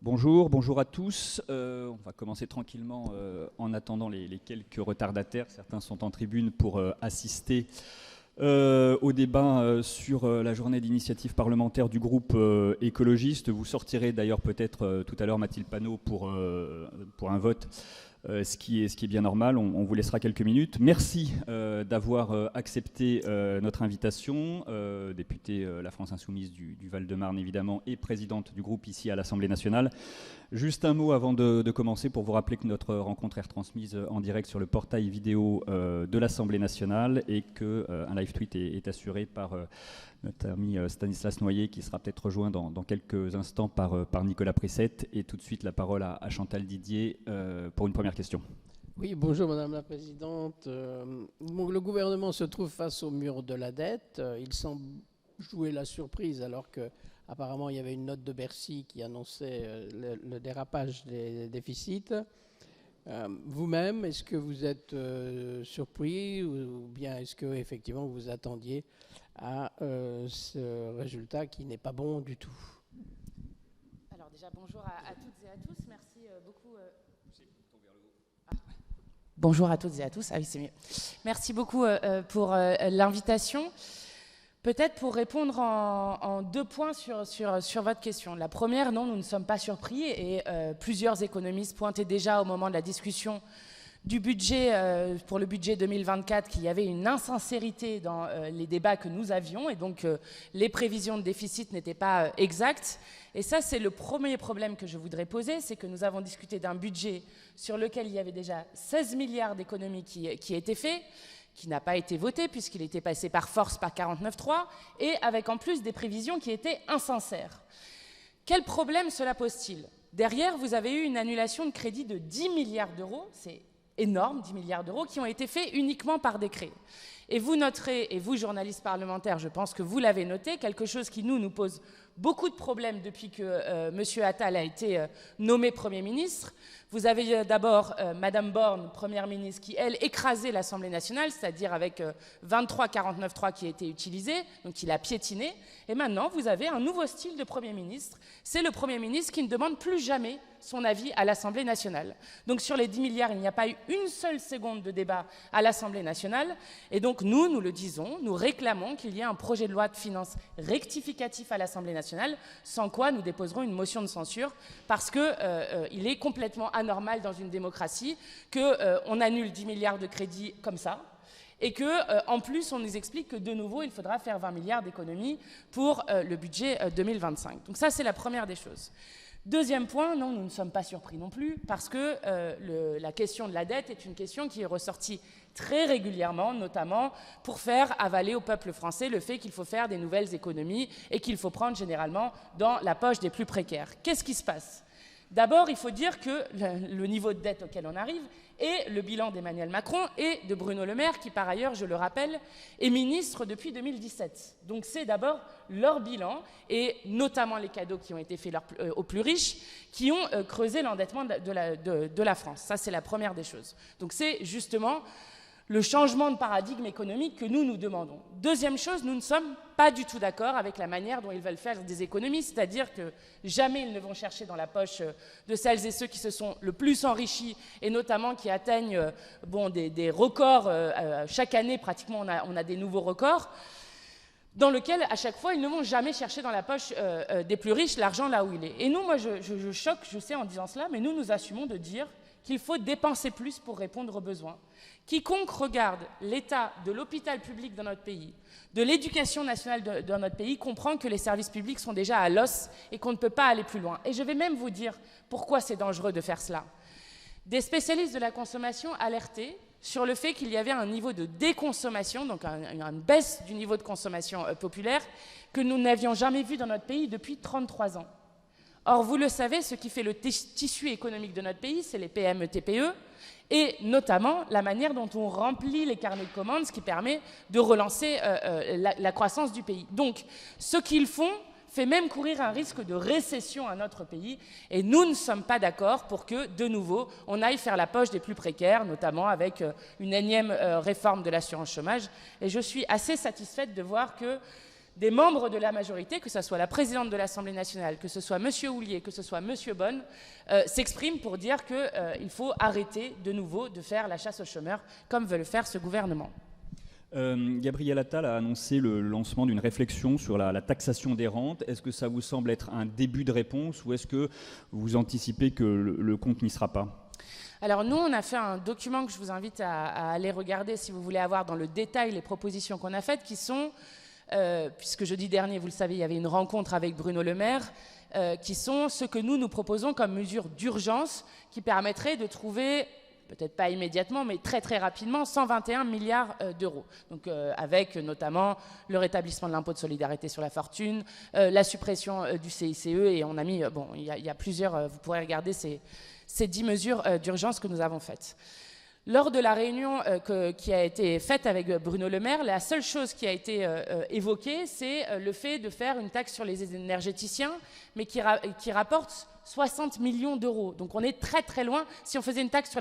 Bonjour à tous. On va commencer tranquillement en attendant les quelques retardataires. Certains sont en tribune pour assister au débat sur la journée d'initiative parlementaire du groupe écologiste. Vous sortirez d'ailleurs peut-être tout à l'heure, Mathilde Panot, pour un vote. Ce qui est bien normal, on vous laissera quelques minutes. Merci d'avoir accepté notre invitation, députée La France Insoumise du Val-de-Marne évidemment, et présidente du groupe ici à l'Assemblée nationale. Juste un mot avant de commencer pour vous rappeler que notre rencontre est retransmise en direct sur le portail vidéo de l'Assemblée nationale et qu'un live tweet est assuré par notre ami Stanislas Noyer, qui sera peut-être rejoint dans quelques instants par Nicolas Prissette. Et tout de suite la parole à Chantal Didier pour une première question. Oui, bonjour Madame la Présidente. Le gouvernement se trouve face au mur de la dette. Il semble jouer la surprise alors qu'apparemment il y avait une note de Bercy qui annonçait le dérapage des déficits. Vous-même, est-ce que vous êtes surpris ou bien est-ce que effectivement vous attendiez à ce résultat qui n'est pas bon du tout? Alors déjà bonjour à toutes et à tous, merci beaucoup. Bonjour à toutes et à tous, ah oui c'est mieux. Merci beaucoup pour l'invitation. Peut-être pour répondre en deux points sur votre question. La première, non, nous ne sommes pas surpris et plusieurs économistes pointaient déjà au moment de la discussion du budget pour le budget 2024 qu'il y avait une insincérité dans les débats que nous avions et donc les prévisions de déficit n'étaient pas exactes. Et ça, c'est le premier problème que je voudrais poser, c'est que nous avons discuté d'un budget sur lequel il y avait déjà 16 milliards d'économies qui étaient faits, qui n'a pas été voté puisqu'il était passé par force par 49.3 et avec en plus des prévisions qui étaient insincères. Quel problème cela pose-t-il? Derrière, vous avez eu une annulation de crédit de 10 milliards d'euros, c'est énorme, 10 milliards d'euros, qui ont été faits uniquement par décret. Et vous noterez, et vous, journalistes parlementaires, je pense que vous l'avez noté, quelque chose qui nous pose beaucoup de problèmes depuis que M. Attal a été nommé Premier ministre. Vous avez d'abord Madame Borne, Première ministre, qui, elle, écrasait l'Assemblée nationale, c'est-à-dire avec 23-49-3 qui a été utilisé, donc il a piétiné. Et maintenant, vous avez un nouveau style de Premier ministre. C'est le Premier ministre qui ne demande plus jamais son avis à l'Assemblée nationale. Donc sur les 10 milliards, il n'y a pas eu une seule seconde de débat à l'Assemblée nationale. Et donc nous le disons, nous réclamons qu'il y ait un projet de loi de finances rectificatif à l'Assemblée nationale, sans quoi nous déposerons une motion de censure, parce qu'il est complètement anormal dans une démocratie qu'on annule 10 milliards de crédits comme ça, et qu'en plus on nous explique que de nouveau il faudra faire 20 milliards d'économies pour le budget 2025. Donc ça c'est la première des choses. Deuxième point, non, nous ne sommes pas surpris non plus, parce que la question de la dette est une question qui est ressortie très régulièrement, notamment pour faire avaler au peuple français le fait qu'il faut faire des nouvelles économies et qu'il faut prendre généralement dans la poche des plus précaires. Qu'est-ce qui se passe? D'abord, il faut dire que le niveau de dette auquel on arrive est le bilan d'Emmanuel Macron et de Bruno Le Maire, qui par ailleurs, je le rappelle, est ministre depuis 2017. Donc c'est d'abord leur bilan, et notamment les cadeaux qui ont été faits aux plus riches, qui ont creusé l'endettement de la France. Ça, c'est la première des choses. Donc c'est justement le changement de paradigme économique que nous demandons. Deuxième chose, nous ne sommes pas du tout d'accord avec la manière dont ils veulent faire des économies, c'est-à-dire que jamais ils ne vont chercher dans la poche de celles et ceux qui se sont le plus enrichis et notamment qui atteignent des records. Chaque année, pratiquement, on a des nouveaux records dans lequel, à chaque fois, ils ne vont jamais chercher dans la poche des plus riches l'argent là où il est. Et nous, moi, je choque, je sais, en disant cela, mais nous assumons de dire qu'il faut dépenser plus pour répondre aux besoins. Quiconque regarde l'état de l'hôpital public dans notre pays, de l'éducation nationale dans notre pays, comprend que les services publics sont déjà à l'os et qu'on ne peut pas aller plus loin. Et je vais même vous dire pourquoi c'est dangereux de faire cela. Des spécialistes de la consommation alertaient sur le fait qu'il y avait un niveau de déconsommation, donc une baisse du niveau de consommation populaire, que nous n'avions jamais vu dans notre pays depuis 33 ans. Or, vous le savez, ce qui fait le tissu économique de notre pays, c'est les PME, TPE, et notamment la manière dont on remplit les carnets de commandes, ce qui permet de relancer la croissance du pays. Donc, ce qu'ils font fait même courir un risque de récession à notre pays, et nous ne sommes pas d'accord pour que, de nouveau, on aille faire la poche des plus précaires, notamment avec une énième réforme de l'assurance chômage. Et je suis assez satisfaite de voir que des membres de la majorité, que ce soit la présidente de l'Assemblée nationale, que ce soit M. Houllier, que ce soit M. Bonne, s'expriment pour dire qu'il faut arrêter de nouveau de faire la chasse aux chômeurs, comme veut le faire ce gouvernement. Gabriel Attal a annoncé le lancement d'une réflexion sur la taxation des rentes. Est-ce que ça vous semble être un début de réponse ou est-ce que vous anticipez que le compte n'y sera pas ? Alors nous, on a fait un document que je vous invite à aller regarder si vous voulez avoir dans le détail les propositions qu'on a faites, qui sont, puisque jeudi dernier, vous le savez, il y avait une rencontre avec Bruno Le Maire, qui sont ce que nous proposons comme mesure d'urgence qui permettrait de trouver, peut-être pas immédiatement, mais très très rapidement, 121 milliards d'euros. Donc avec notamment le rétablissement de l'impôt de solidarité sur la fortune, la suppression du CICE, et on a mis, bon, il y a plusieurs, vous pourrez regarder ces 10 mesures d'urgence que nous avons faites. Lors de la réunion qui a été faite avec Bruno Le Maire, la seule chose qui a été évoquée, c'est le fait de faire une taxe sur les énergéticiens, mais qui rapporte 60 millions d'euros. Donc on est très très loin. Si on faisait une taxe sur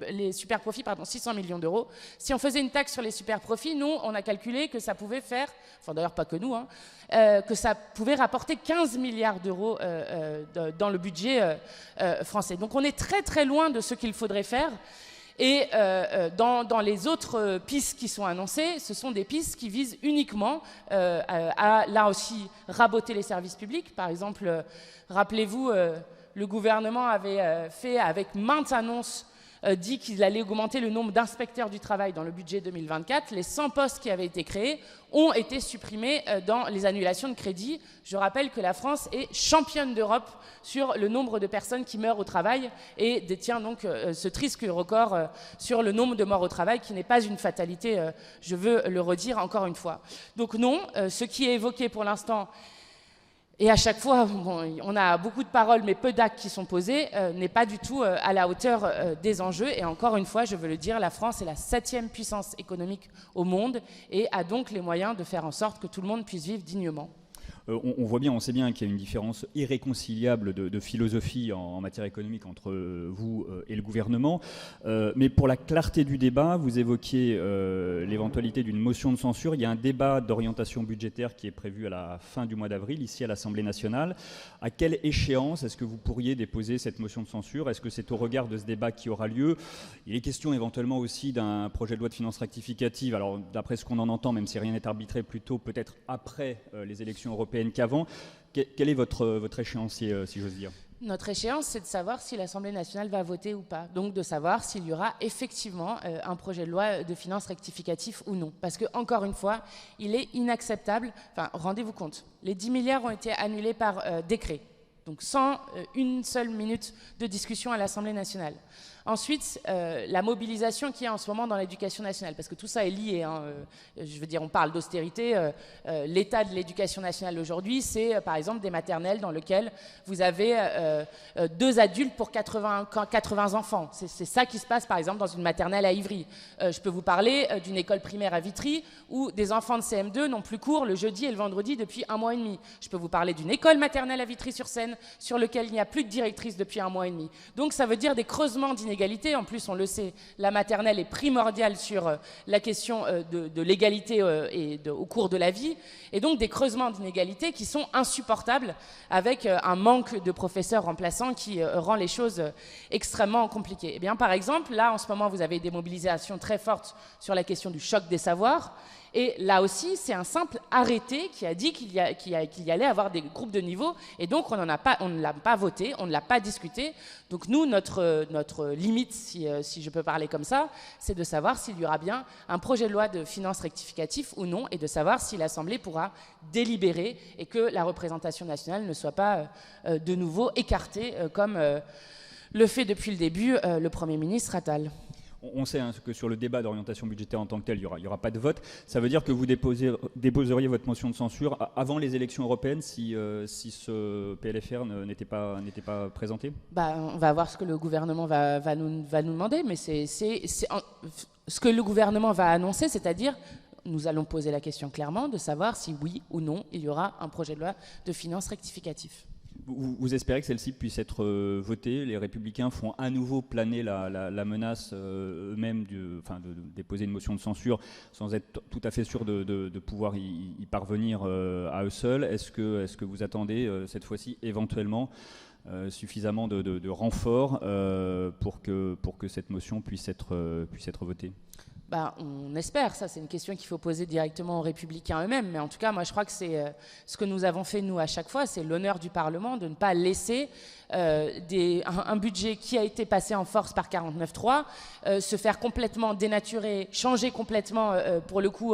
les super-profits, 600 millions d'euros. Si on faisait une taxe sur les super-profits, nous, on a calculé que ça pouvait faire, enfin d'ailleurs pas que nous, que ça pouvait rapporter 15 milliards d'euros dans le budget français. Donc on est très très loin de ce qu'il faudrait faire. Et dans les autres pistes qui sont annoncées, ce sont des pistes qui visent uniquement à, là aussi, raboter les services publics. Par exemple, rappelez-vous, le gouvernement avait fait, avec maintes annonces, dit qu'il allait augmenter le nombre d'inspecteurs du travail dans le budget 2024. Les 100 postes qui avaient été créés ont été supprimés dans les annulations de crédit. Je rappelle que la France est championne d'Europe sur le nombre de personnes qui meurent au travail et détient donc ce triste record sur le nombre de morts au travail qui n'est pas une fatalité, je veux le redire encore une fois. Donc non, ce qui est évoqué pour l'instant, et à chaque fois, bon, on a beaucoup de paroles, mais peu d'actes qui sont posés, n'est pas du tout à la hauteur des enjeux. Et encore une fois, je veux le dire, la France est la 7e puissance économique au monde et a donc les moyens de faire en sorte que tout le monde puisse vivre dignement. On voit bien, on sait bien qu'il y a une différence irréconciliable de philosophie en matière économique entre vous et le gouvernement. Mais pour la clarté du débat, vous évoquiez l'éventualité d'une motion de censure. Il y a un débat d'orientation budgétaire qui est prévu à la fin du mois d'avril, ici à l'Assemblée nationale. À quelle échéance est-ce que vous pourriez déposer cette motion de censure ? Est-ce que c'est au regard de ce débat qui aura lieu ? Il est question éventuellement aussi d'un projet de loi de finances rectificative. Alors, d'après ce qu'on en entend, même si rien n'est arbitré, plutôt peut-être après les élections européennes qu'avant. Quel est votre échéancier, si j'ose dire ? Notre échéance, c'est de savoir si l'Assemblée nationale va voter ou pas. Donc de savoir s'il y aura effectivement un projet de loi de finances rectificatif ou non. Parce que, encore une fois, il est inacceptable. Enfin, rendez-vous compte, les 10 milliards ont été annulés par décret. Donc sans une seule minute de discussion à l'Assemblée nationale. Ensuite, la mobilisation qu'il y a en ce moment dans l'éducation nationale, parce que tout ça est lié. Je veux dire, on parle d'austérité. L'état de l'éducation nationale aujourd'hui, c'est par exemple des maternelles dans lesquelles vous avez 2 adultes pour 80 enfants. C'est ça qui se passe par exemple dans une maternelle à Ivry. Je peux vous parler d'une école primaire à Vitry où des enfants de CM2 n'ont plus cours le jeudi et le vendredi depuis 1 mois et demi. Je peux vous parler d'une école maternelle à Vitry-sur-Seine sur laquelle il n'y a plus de directrice depuis 1 mois et demi. Donc ça veut dire des creusements d'inégalités. En plus, on le sait, la maternelle est primordiale sur la question de l'égalité au cours de la vie. Et donc des creusements d'inégalités qui sont insupportables avec un manque de professeurs remplaçants qui rend les choses extrêmement compliquées. Eh bien, par exemple, là, en ce moment, vous avez des mobilisations très fortes sur la question du choc des savoirs. Et là aussi, c'est un simple arrêté qui a dit qu'il y allait avoir des groupes de niveau. Et donc, on ne l'a pas voté, on ne l'a pas discuté. Donc nous, notre limite, si je peux parler comme ça, c'est de savoir s'il y aura bien un projet de loi de finances rectificatif ou non, et de savoir si l'Assemblée pourra délibérer et que la représentation nationale ne soit pas de nouveau écartée, comme le fait depuis le début le Premier ministre Attal. On sait que sur le débat d'orientation budgétaire en tant que tel, il n'y aura pas de vote. Ça veut dire que vous déposeriez votre motion de censure avant les élections européennes si ce PLFR n'était pas présenté ? On va voir ce que le gouvernement va nous demander, mais c'est ce que le gouvernement va annoncer, c'est-à-dire nous allons poser la question clairement de savoir si oui ou non il y aura un projet de loi de finances rectificatif. Vous espérez que celle-ci puisse être votée? Les Républicains font à nouveau planer la menace eux-mêmes de déposer une motion de censure sans être tout à fait sûr de pouvoir y parvenir à eux seuls. Est-ce que vous attendez cette fois-ci éventuellement suffisamment de renforts pour que cette motion puisse être votée? On espère, ça c'est une question qu'il faut poser directement aux Républicains eux-mêmes, mais en tout cas moi je crois que c'est ce que nous avons fait nous à chaque fois, c'est l'honneur du Parlement de ne pas laisser un budget qui a été passé en force par 49.3 se faire complètement dénaturer, changer complètement pour le coup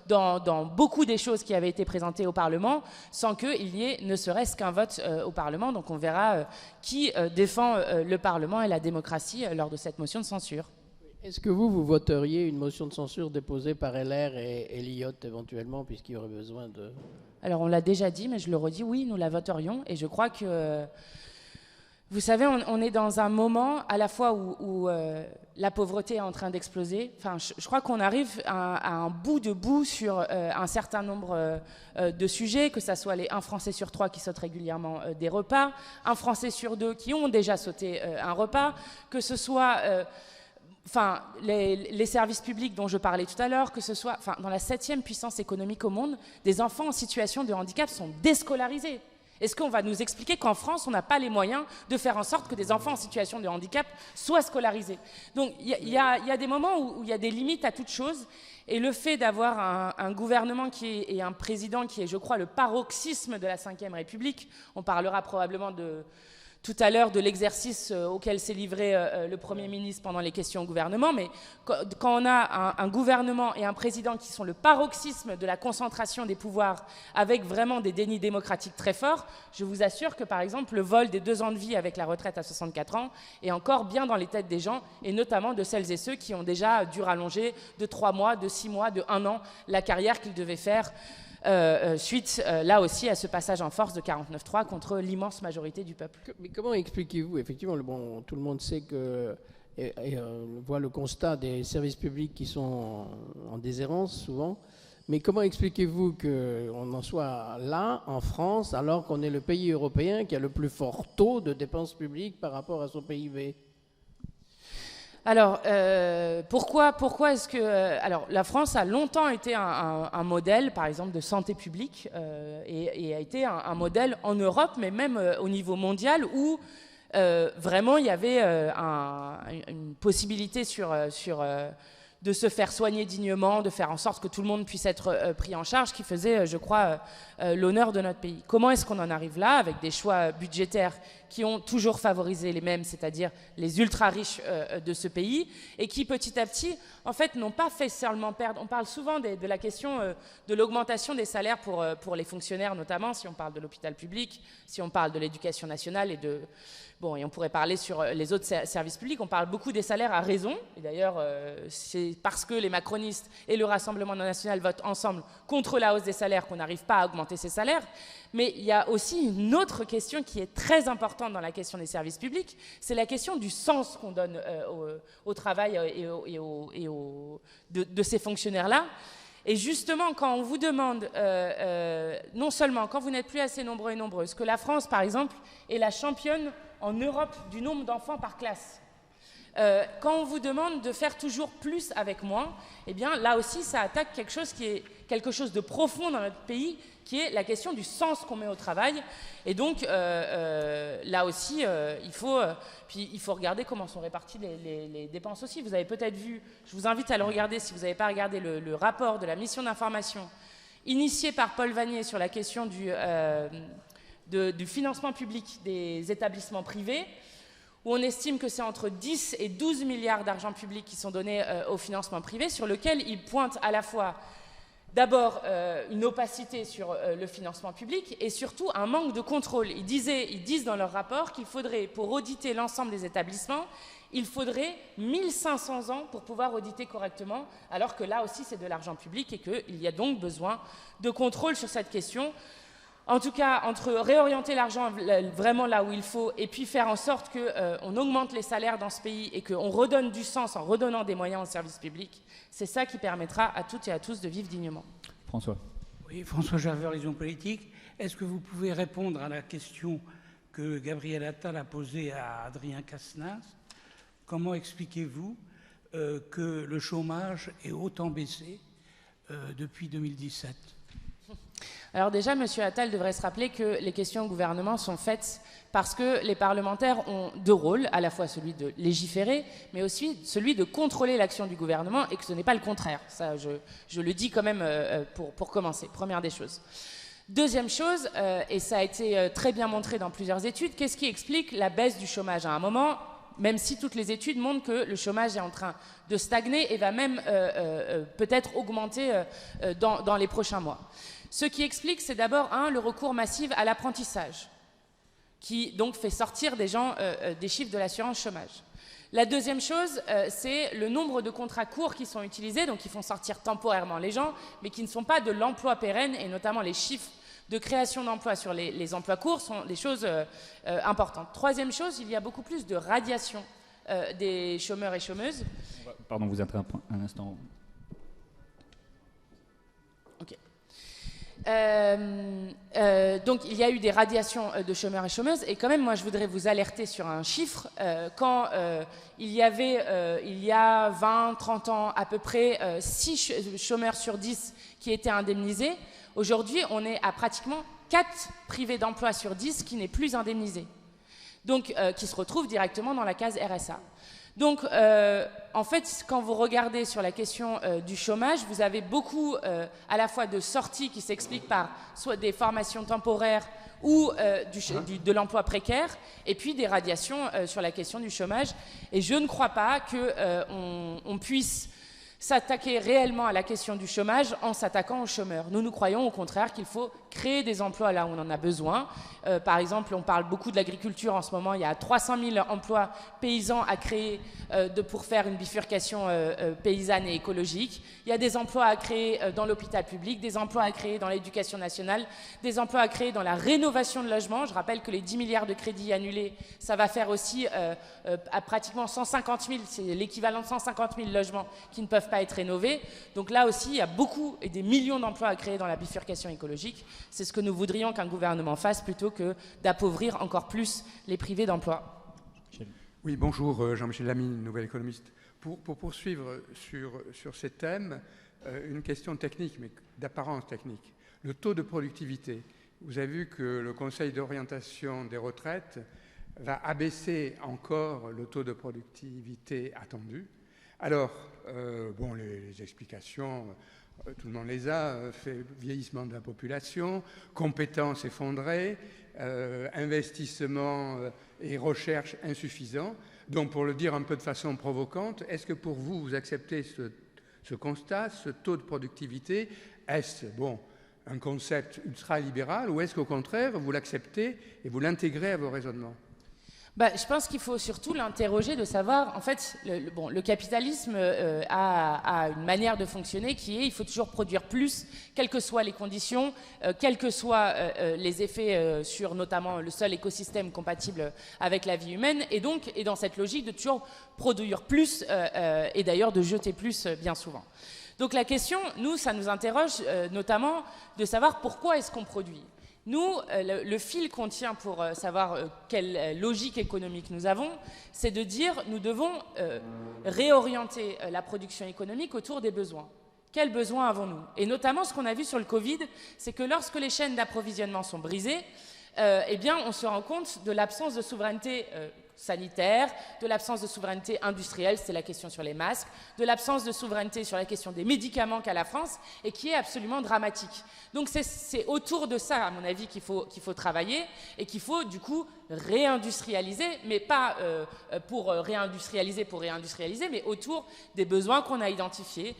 dans beaucoup des choses qui avaient été présentées au Parlement sans qu'il y ait ne serait-ce qu'un vote au Parlement. Donc on verra qui défend le Parlement et la démocratie lors de cette motion de censure. Est-ce que vous voteriez une motion de censure déposée par LR et Elliott éventuellement, puisqu'il y aurait besoin de... Alors on l'a déjà dit, mais je le redis, oui, nous la voterions. Et je crois que, vous savez, on est dans un moment à la fois où la pauvreté est en train d'exploser. Enfin, je crois qu'on arrive à un bout de bout sur un certain nombre de sujets, que ce soit les 1 Français sur 3 qui sautent régulièrement des repas, 1 Français sur 2 qui ont déjà sauté un repas, que ce soit... les services publics dont je parlais tout à l'heure, que ce soit dans la 7e puissance économique au monde, des enfants en situation de handicap sont déscolarisés. Est-ce qu'on va nous expliquer qu'en France, on n'a pas les moyens de faire en sorte que des enfants en situation de handicap soient scolarisés? Donc il y a des moments où il y a des limites à toute chose, et le fait d'avoir un gouvernement et un président qui est, je crois, le paroxysme de la 5e République, on parlera probablement tout à l'heure de l'exercice auquel s'est livré le Premier ministre pendant les questions au gouvernement, mais quand on a un gouvernement et un président qui sont le paroxysme de la concentration des pouvoirs avec vraiment des dénis démocratiques très forts, je vous assure que par exemple le vol des 2 ans de vie avec la retraite à 64 ans est encore bien dans les têtes des gens, et notamment de celles et ceux qui ont déjà dû rallonger de 3 mois, de 6 mois, de 1 an la carrière qu'ils devaient faire suite, là aussi, à ce passage en force de 49.3 contre l'immense majorité du peuple. Mais comment expliquez-vous, effectivement, tout le monde sait voit le constat des services publics qui sont en déshérence souvent, mais comment expliquez-vous qu'on en soit là, en France, alors qu'on est le pays européen qui a le plus fort taux de dépenses publiques par rapport à son PIB ? Alors, pourquoi est-ce que... alors, la France a longtemps été un modèle, par exemple, de santé publique, et a été un modèle en Europe, mais même au niveau mondial, où vraiment il y avait une possibilité de se faire soigner dignement, de faire en sorte que tout le monde puisse être pris en charge, qui faisait, je crois, l'honneur de notre pays. Comment est-ce qu'on en arrive là, avec des choix budgétaires qui ont toujours favorisé les mêmes, c'est-à-dire les ultra-riches de ce pays, et qui, petit à petit, en fait, n'ont pas fait seulement perdre... On parle souvent de la question de l'augmentation des salaires pour les fonctionnaires, notamment, si on parle de l'hôpital public, si on parle de l'éducation nationale et de... Bon, et on pourrait parler sur les autres services publics. On parle beaucoup des salaires à raison. Et d'ailleurs, c'est parce que les macronistes et le Rassemblement national votent ensemble contre la hausse des salaires qu'on n'arrive pas à augmenter ces salaires. Mais il y a aussi une autre question qui est très importante dans la question des services publics, c'est la question du sens qu'on donne au travail de ces fonctionnaires-là. Et justement, quand on vous demande, non seulement quand vous n'êtes plus assez nombreux et nombreuses, que la France, par exemple, est la championne en Europe du nombre d'enfants par classe, quand on vous demande de faire toujours plus avec moins, eh bien là aussi ça attaque quelque chose qui est quelque chose de profond dans notre pays, qui est la question du sens qu'on met au travail. Et donc là aussi il faut regarder comment sont réparties les dépenses aussi. Vous avez peut-être vu, je vous invite à le regarder si vous n'avez pas regardé le rapport de la mission d'information initié par Paul Vanier sur la question du financement public des établissements privés, où on estime que c'est entre 10 et 12 milliards d'argent public qui sont donnés au financement privé, sur lequel il pointe à la fois d'abord une opacité sur le financement public et surtout un manque de contrôle. Ils disent dans leur rapport qu'il faudrait, pour auditer l'ensemble des établissements, il faudrait 1500 ans pour pouvoir auditer correctement, alors que là aussi c'est de l'argent public et qu'il y a donc besoin de contrôle sur cette question. En tout cas, entre réorienter l'argent vraiment là où il faut et puis faire en sorte qu'on augmente les salaires dans ce pays et qu'on redonne du sens en redonnant des moyens aux services publics, c'est ça qui permettra à toutes et à tous de vivre dignement. François. Oui, François Javet, Horizon Politique. Est-ce que vous pouvez répondre à la question que Gabriel Attal a posée à Adrien Quatennens. Comment expliquez-vous que le chômage ait autant baissé depuis 2017 ? Alors déjà, M. Attal devrait se rappeler que les questions au gouvernement sont faites parce que les parlementaires ont deux rôles, à la fois celui de légiférer, mais aussi celui de contrôler l'action du gouvernement, et que ce n'est pas le contraire. Ça, je le dis quand même pour commencer, première des choses. Deuxième chose, et ça a été très bien montré dans plusieurs études, qu'est-ce qui explique la baisse du chômage à un moment, même si toutes les études montrent que le chômage est en train de stagner et va même peut-être augmenter dans les prochains mois. Ce qui explique, c'est d'abord, le recours massif à l'apprentissage, qui donc fait sortir des gens des chiffres de l'assurance chômage. La deuxième chose, c'est le nombre de contrats courts qui sont utilisés, donc qui font sortir temporairement les gens, mais qui ne sont pas de l'emploi pérenne, et notamment les chiffres de création d'emplois sur les emplois courts sont des choses importantes. Troisième chose, il y a beaucoup plus de radiation des chômeurs et chômeuses. Pardon, vous interrompez un instant. Ok. Donc il y a eu des radiations de chômeurs et chômeuses, et quand même moi je voudrais vous alerter sur un chiffre. Quand il y avait il y a 20-30 ans à peu près 6 chômeurs sur 10 qui étaient indemnisés, aujourd'hui on est à pratiquement 4 privés d'emploi sur 10 qui n'est plus indemnisés, donc qui se retrouvent directement dans la case RSA. Donc, en fait, quand vous regardez sur la question du chômage, vous avez beaucoup à la fois de sorties qui s'expliquent par soit des formations temporaires ou de l'emploi précaire, et puis des radiations sur la question du chômage. Et je ne crois pas qu'on puisse s'attaquer réellement à la question du chômage en s'attaquant aux chômeurs. Nous croyons au contraire qu'il faut créer des emplois là où on en a besoin. Par exemple, on parle beaucoup de l'agriculture en ce moment. Il y a 300 000 emplois paysans à créer pour faire une bifurcation paysanne et écologique. Il y a des emplois à créer dans l'hôpital public, des emplois à créer dans l'éducation nationale, des emplois à créer dans la rénovation de logements. Je rappelle que les 10 milliards de crédits annulés, ça va faire aussi à pratiquement 150 000, c'est l'équivalent de 150 000 logements qui ne peuvent pas être rénovés. Donc là aussi, il y a beaucoup et des millions d'emplois à créer dans la bifurcation écologique. C'est ce que nous voudrions qu'un gouvernement fasse plutôt que d'appauvrir encore plus les privés d'emploi. Oui, bonjour, Jean-Michel Lamy, nouvel économiste. Pour poursuivre sur ces thèmes, une question technique, mais d'apparence technique. Le taux de productivité. Vous avez vu que le Conseil d'orientation des retraites va abaisser encore le taux de productivité attendu. Alors, les explications, tout le monde les a, fait vieillissement de la population, compétences effondrées, investissement et recherche insuffisants. Donc, pour le dire un peu de façon provocante, est-ce que pour vous, vous acceptez ce constat, ce taux de productivité? Est-ce, un concept ultra-libéral, ou est-ce qu'au contraire, vous l'acceptez et vous l'intégrez à vos raisonnements? Je pense qu'il faut surtout l'interroger de savoir, en fait, le capitalisme a une manière de fonctionner qui est, il faut toujours produire plus, quelles que soient les conditions, quels que soient les effets sur notamment le seul écosystème compatible avec la vie humaine, et donc, et dans cette logique de toujours produire plus, et d'ailleurs de jeter plus bien souvent. Donc la question, nous, ça nous interroge notamment de savoir pourquoi est-ce qu'on produit. Nous, le fil qu'on tient pour savoir quelle logique économique nous avons, c'est de dire nous devons réorienter la production économique autour des besoins. Quels besoins avons-nous? Et notamment, ce qu'on a vu sur le Covid, c'est que lorsque les chaînes d'approvisionnement sont brisées, on se rend compte de l'absence de souveraineté sanitaire, de l'absence de souveraineté industrielle, c'est la question sur les masques, de l'absence de souveraineté sur la question des médicaments qu'a la France, et qui est absolument dramatique. Donc c'est autour de ça, à mon avis, qu'il faut travailler, et qu'il faut du coup réindustrialiser, mais pas pour réindustrialiser, mais autour des besoins qu'on a identifiés,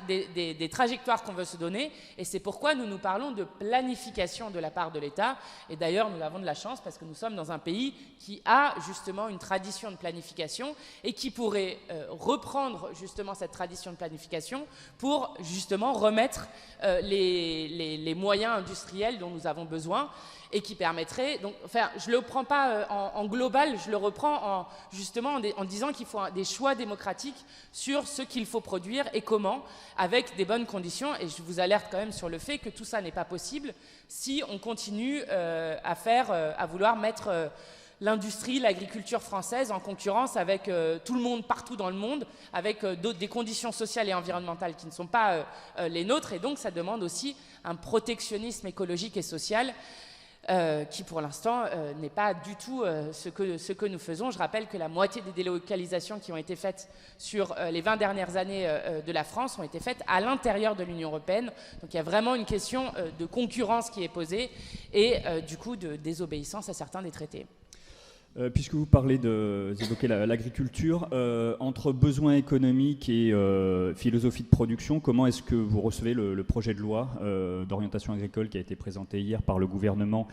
des trajectoires qu'on veut se donner, et c'est pourquoi nous parlons de planification de la part de l'État, et d'ailleurs nous avons de la chance parce que nous sommes dans un pays qui a justement justement une tradition de planification et qui pourrait reprendre justement cette tradition de planification pour justement remettre les moyens industriels dont nous avons besoin et qui permettrait, donc, enfin, je ne le prends pas en global, je le reprends justement en disant qu'il faut des choix démocratiques sur ce qu'il faut produire et comment, avec des bonnes conditions. Et je vous alerte quand même sur le fait que tout ça n'est pas possible si on continue à vouloir mettre l'industrie, l'agriculture française en concurrence avec tout le monde partout dans le monde, avec des conditions sociales et environnementales qui ne sont pas les nôtres. Et donc ça demande aussi un protectionnisme écologique et social qui pour l'instant n'est pas du tout ce que nous faisons. Je rappelle que la moitié des délocalisations qui ont été faites sur les 20 dernières années de la France ont été faites à l'intérieur de l'Union européenne. Donc il y a vraiment une question de concurrence qui est posée et du coup de désobéissance à certains des traités. Puisque vous évoquez l'agriculture, entre besoins économiques et philosophie de production, comment est-ce que vous recevez le projet de loi d'orientation agricole qui a été présenté hier par le gouvernement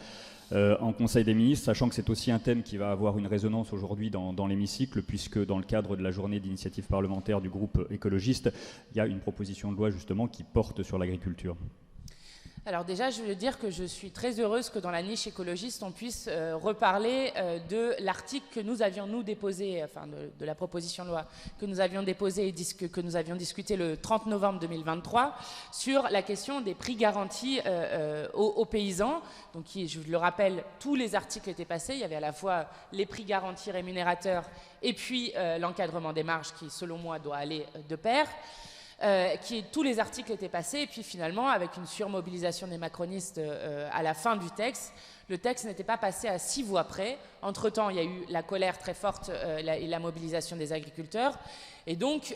en Conseil des ministres, sachant que c'est aussi un thème qui va avoir une résonance aujourd'hui dans l'hémicycle, puisque dans le cadre de la journée d'initiative parlementaire du groupe écologiste, il y a une proposition de loi justement qui porte sur l'agriculture. Alors déjà, je veux dire que je suis très heureuse que dans la niche écologiste, on puisse reparler de l'article que nous avions, nous, déposé, enfin de la proposition de loi que nous avions déposée et que nous avions discuté le 30 novembre 2023 sur la question des prix garantis aux paysans. Donc, je le rappelle, tous les articles étaient passés. Il y avait à la fois les prix garantis rémunérateurs et puis l'encadrement des marges qui, selon moi, doit aller de pair. Tous les articles étaient passés et puis finalement avec une surmobilisation des macronistes à la fin du texte, le texte n'était pas passé à 6 voix près. Entre-temps, il y a eu la colère très forte et la mobilisation des agriculteurs. Et donc,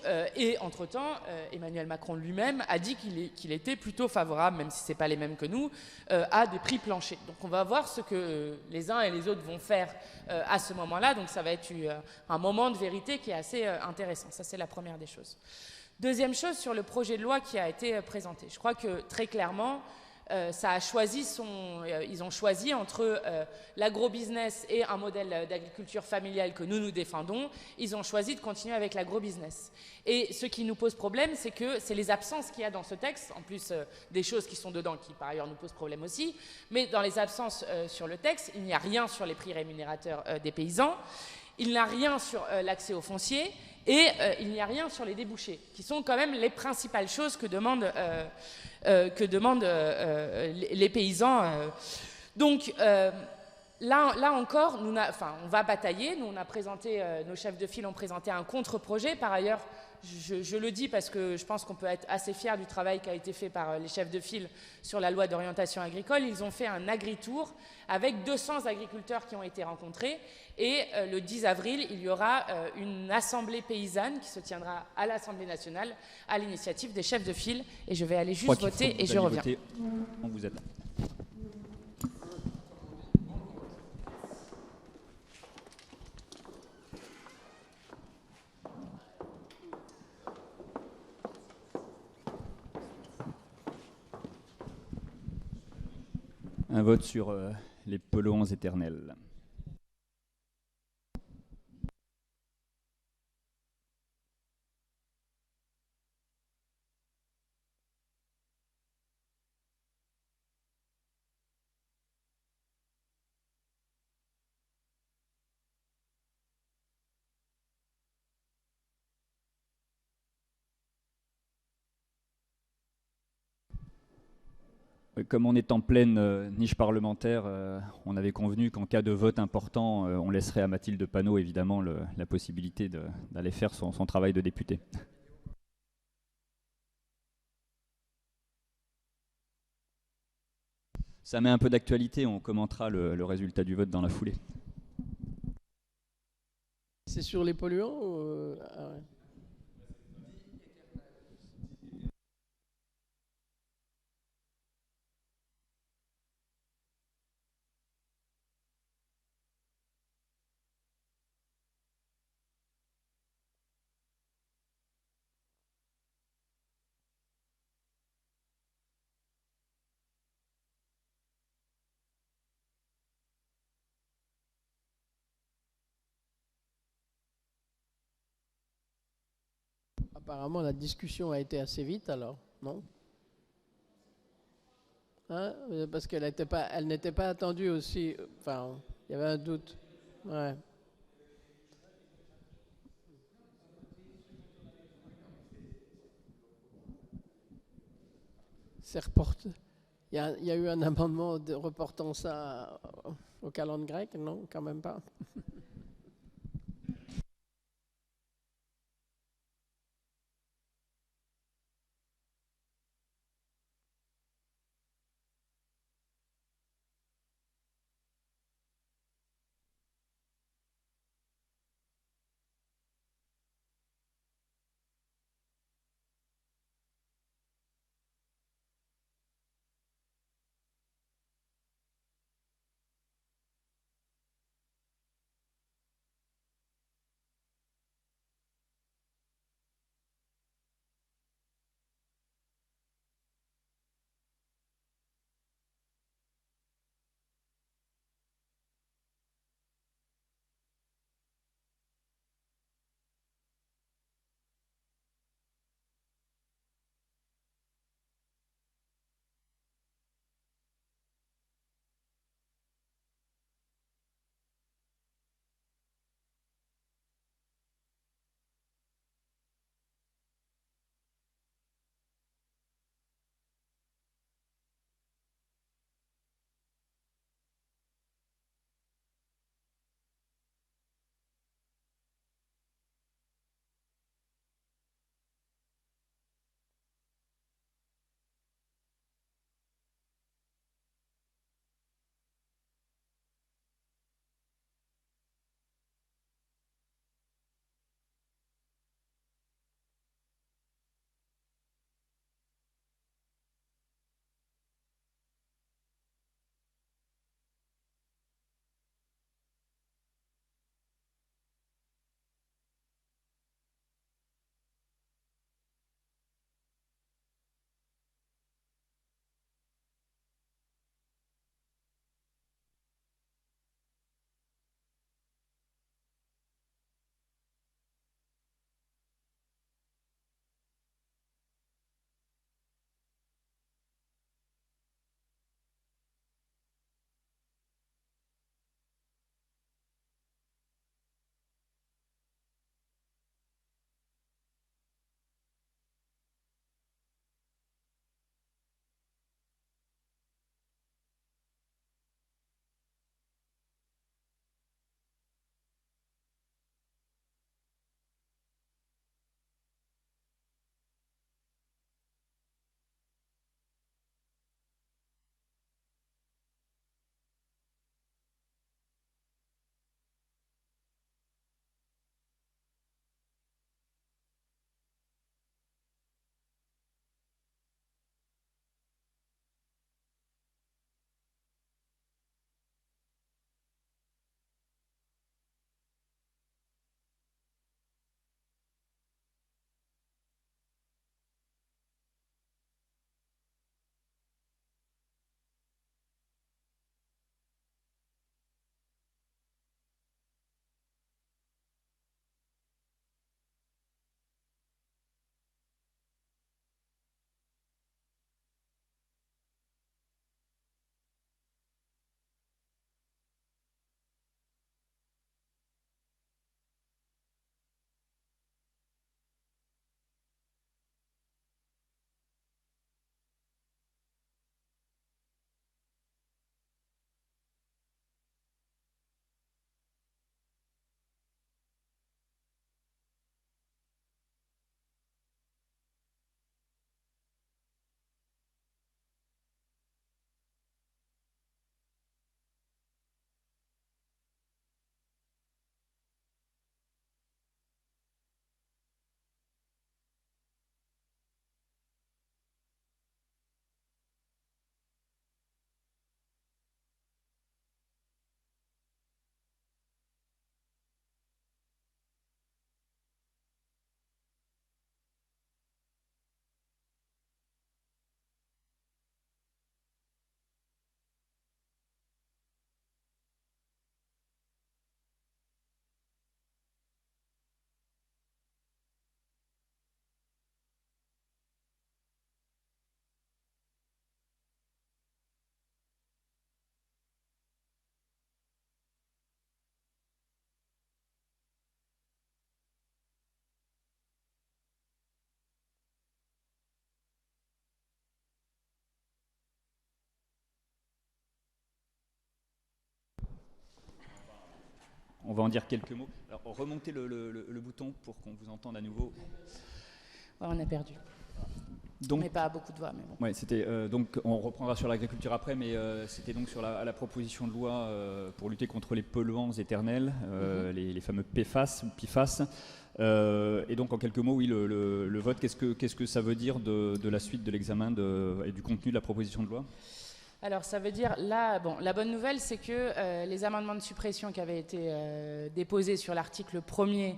entre-temps, Emmanuel Macron lui-même a dit qu'il était plutôt favorable, même si ce n'est pas les mêmes que nous, à des prix planchers. Donc on va voir ce que les uns et les autres vont faire à ce moment-là. Donc ça va être un moment de vérité qui est assez intéressant. Ça, c'est la première des choses. Deuxième chose, sur le projet de loi qui a été présenté. Je crois que très clairement, ils ont choisi entre l'agrobusiness et un modèle d'agriculture familiale que nous défendons. Ils ont choisi de continuer avec l'agrobusiness. Et ce qui nous pose problème, c'est que c'est les absences qu'il y a dans ce texte, en plus des choses qui sont dedans qui par ailleurs nous posent problème aussi. Mais dans les absences sur le texte, il n'y a rien sur les prix rémunérateurs des paysans. Il n'y a rien sur l'accès au foncier et il n'y a rien sur les débouchés, qui sont quand même les principales choses que demandent les paysans. Donc là encore, on va batailler. Nous, on a présenté, nos chefs de file ont présenté un contre-projet. Par ailleurs, je le dis parce que je pense qu'on peut être assez fiers du travail qui a été fait par les chefs de file sur la loi d'orientation agricole. Ils ont fait un agri-tour avec 200 agriculteurs qui ont été rencontrés. Et le 10 avril, il y aura une assemblée paysanne qui se tiendra à l'Assemblée nationale à l'initiative des chefs de file. Et je vais aller juste voter et je reviens. On vous attend. Un vote sur les polluants éternels. Comme on est en pleine niche parlementaire, on avait convenu qu'en cas de vote important, on laisserait à Mathilde Panot évidemment la possibilité d'aller faire son travail de députée. Ça met un peu d'actualité, on commentera le résultat du vote dans la foulée. C'est sur les polluants ou... Ah ouais. Apparemment, la discussion a été assez vite, alors, non? Hein? Parce qu'elle n'était pas attendue aussi. Enfin, il y avait un doute. Ouais. C'est reporté. Il y a eu un amendement reportant ça au calendrier grec, non? Quand même pas. on va en dire quelques mots. Alors, remontez le bouton pour qu'on vous entende à nouveau. Ouais, on a perdu. Donc, Mais pas à beaucoup de voix, mais bon. ouais, c'était, donc, on reprendra sur l'agriculture après, mais c'était donc sur la proposition de loi pour lutter contre les polluants éternels, les fameux PFAS ou PFAS. Et donc, en quelques mots, oui, le vote, qu'est-ce que ça veut dire de la suite de l'examen et du contenu de la proposition de loi ? Alors, ça veut dire, là, bon, la bonne nouvelle, c'est que les amendements de suppression qui avaient été déposés sur l'article 1er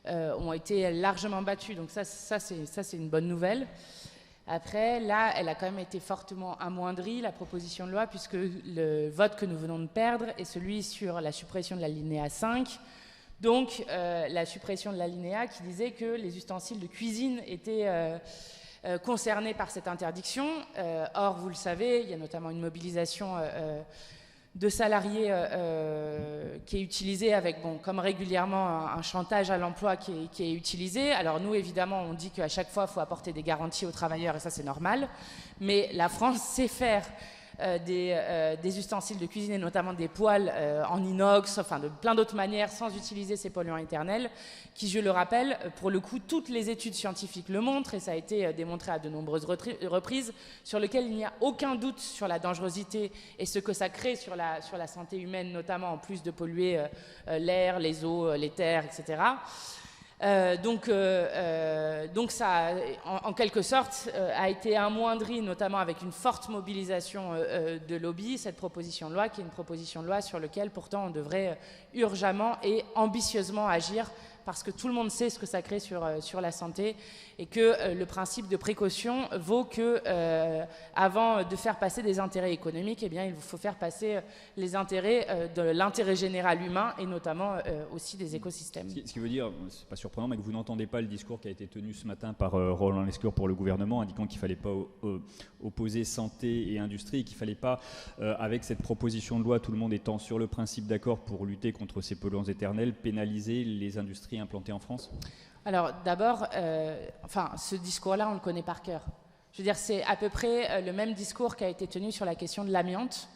ont été largement battus. Donc ça c'est une bonne nouvelle. Après, là, elle a quand même été fortement amoindrie, la proposition de loi, puisque le vote que nous venons de perdre est celui sur la suppression de l'alinéa 5. Donc, la suppression de l'alinéa qui disait que les ustensiles de cuisine étaient concernés par cette interdiction. Or, vous le savez, il y a notamment une mobilisation de salariés qui est utilisée avec, bon, comme régulièrement, un chantage à l'emploi qui est utilisé. Alors nous, évidemment, on dit qu'à chaque fois, il faut apporter des garanties aux travailleurs, et ça, c'est normal. Mais la France sait faire des ustensiles de cuisine, et notamment des poêles en inox, enfin de plein d'autres manières, sans utiliser ces polluants éternels, qui, je le rappelle, pour le coup, toutes les études scientifiques le montrent, et ça a été démontré à de nombreuses reprises, sur lequel il n'y a aucun doute sur la dangerosité et ce que ça crée sur la santé humaine, notamment en plus de polluer l'air, les eaux, les terres, etc. Donc ça, en quelque sorte, a été amoindri, notamment avec une forte mobilisation de lobby, cette proposition de loi, qui est une proposition de loi sur laquelle, pourtant, on devrait urgemment et ambitieusement agir, parce que tout le monde sait ce que ça crée sur la santé, et que le principe de précaution vaut que, avant de faire passer des intérêts économiques, eh bien, il faut faire passer les intérêts de l'intérêt général humain, et notamment aussi des écosystèmes. Ce qui veut dire, c'est pas surprenant, mais que vous n'entendez pas le discours qui a été tenu ce matin par Roland Lescure pour le gouvernement, indiquant qu'il ne fallait pas opposer santé et industrie, et qu'il ne fallait pas, avec cette proposition de loi, tout le monde étant sur le principe d'accord pour lutter contre ces polluants éternels, pénaliser les industries implantées en France ? Alors d'abord, ce discours-là, on le connaît par cœur. Je veux dire, c'est à peu près le même discours qui a été tenu sur la question de l'amiante.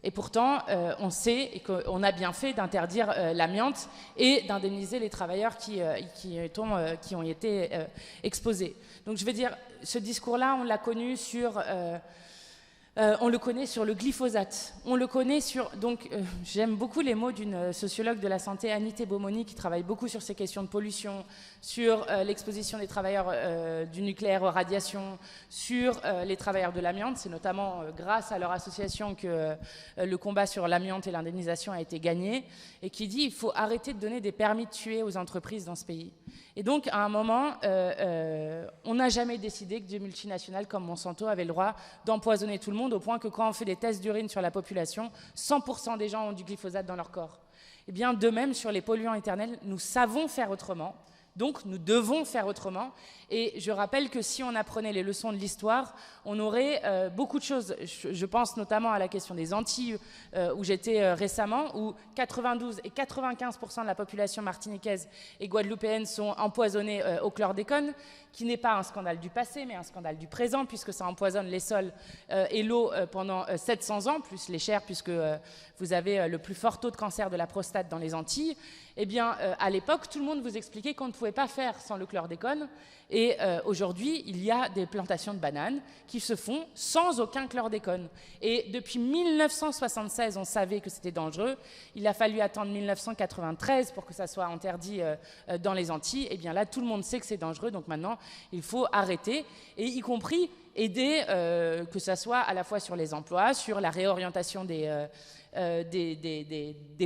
Et pourtant, on sait et qu'on a bien fait d'interdire l'amiante et d'indemniser les travailleurs qui ont été exposés. Donc je veux dire, ce discours-là, on l'a connu sur... on le connaît sur le glyphosate. On le connaît sur... Donc, j'aime beaucoup les mots d'une sociologue de la santé, Annie Beaumoni, qui travaille beaucoup sur ces questions de pollution, sur l'exposition des travailleurs du nucléaire aux radiations, sur les travailleurs de l'amiante. C'est notamment grâce à leur association que le combat sur l'amiante et l'indemnisation a été gagné, et qui dit qu'il faut arrêter de donner des permis de tuer aux entreprises dans ce pays. Et donc, à un moment, on n'a jamais décidé que des multinationales comme Monsanto avaient le droit d'empoisonner tout le monde, au point que quand on fait des tests d'urine sur la population, 100% des gens ont du glyphosate dans leur corps. Eh bien, de même, sur les polluants éternels, nous savons faire autrement. Donc, nous devons faire autrement. Et je rappelle que si on apprenait les leçons de l'histoire, on aurait beaucoup de choses. Je pense notamment à la question des Antilles, où j'étais récemment, où 92 et 95% de la population martiniquaise et guadeloupéenne sont empoisonnés au chlordécone, qui n'est pas un scandale du passé, mais un scandale du présent, puisque ça empoisonne les sols et l'eau pendant 700 ans, plus les chairs, puisque vous avez le plus fort taux de cancer de la prostate dans les Antilles. Eh bien, à l'époque, tout le monde vous expliquait qu'on ne pouvait pas faire sans le chlordécone. Et aujourd'hui, il y a des plantations de bananes qui se font sans aucun chlordécone. Et depuis 1976, on savait que c'était dangereux. Il a fallu attendre 1993 pour que ça soit interdit dans les Antilles. Et bien là, tout le monde sait que c'est dangereux. Donc maintenant, il faut arrêter, et y compris aider, que ça soit à la fois sur les emplois, sur la réorientation des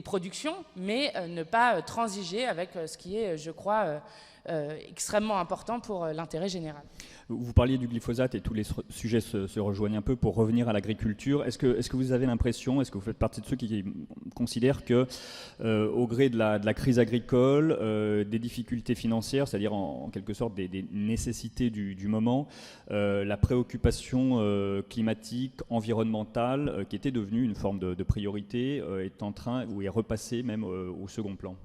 productions, mais ne pas transiger avec ce qui est, je crois, extrêmement important pour l'intérêt général. Vous parliez du glyphosate et tous les sujets se rejoignent un peu. Pour revenir à l'agriculture, est-ce que vous avez l'impression, est-ce que vous faites partie de ceux qui considèrent que, au gré de la crise agricole, des difficultés financières, c'est-à-dire en quelque sorte des nécessités du moment, la préoccupation climatique, environnementale, qui était devenue une forme de priorité, est en train ou est repassée même au second plan ?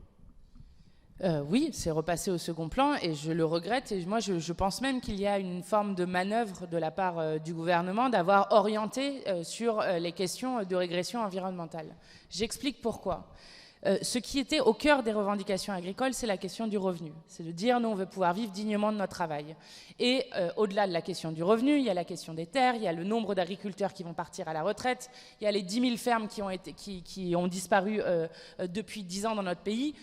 Oui, c'est repassé au second plan, et je le regrette. Et moi, je pense même qu'il y a une forme de manœuvre de la part du gouvernement d'avoir orienté sur les questions de régression environnementale. J'explique pourquoi. Ce qui était au cœur des revendications agricoles, c'est la question du revenu. C'est de dire, nous, on veut pouvoir vivre dignement de notre travail. Et au-delà de la question du revenu, il y a la question des terres, il y a le nombre d'agriculteurs qui vont partir à la retraite, il y a les 10 000 fermes qui ont disparu depuis 10 ans dans notre pays.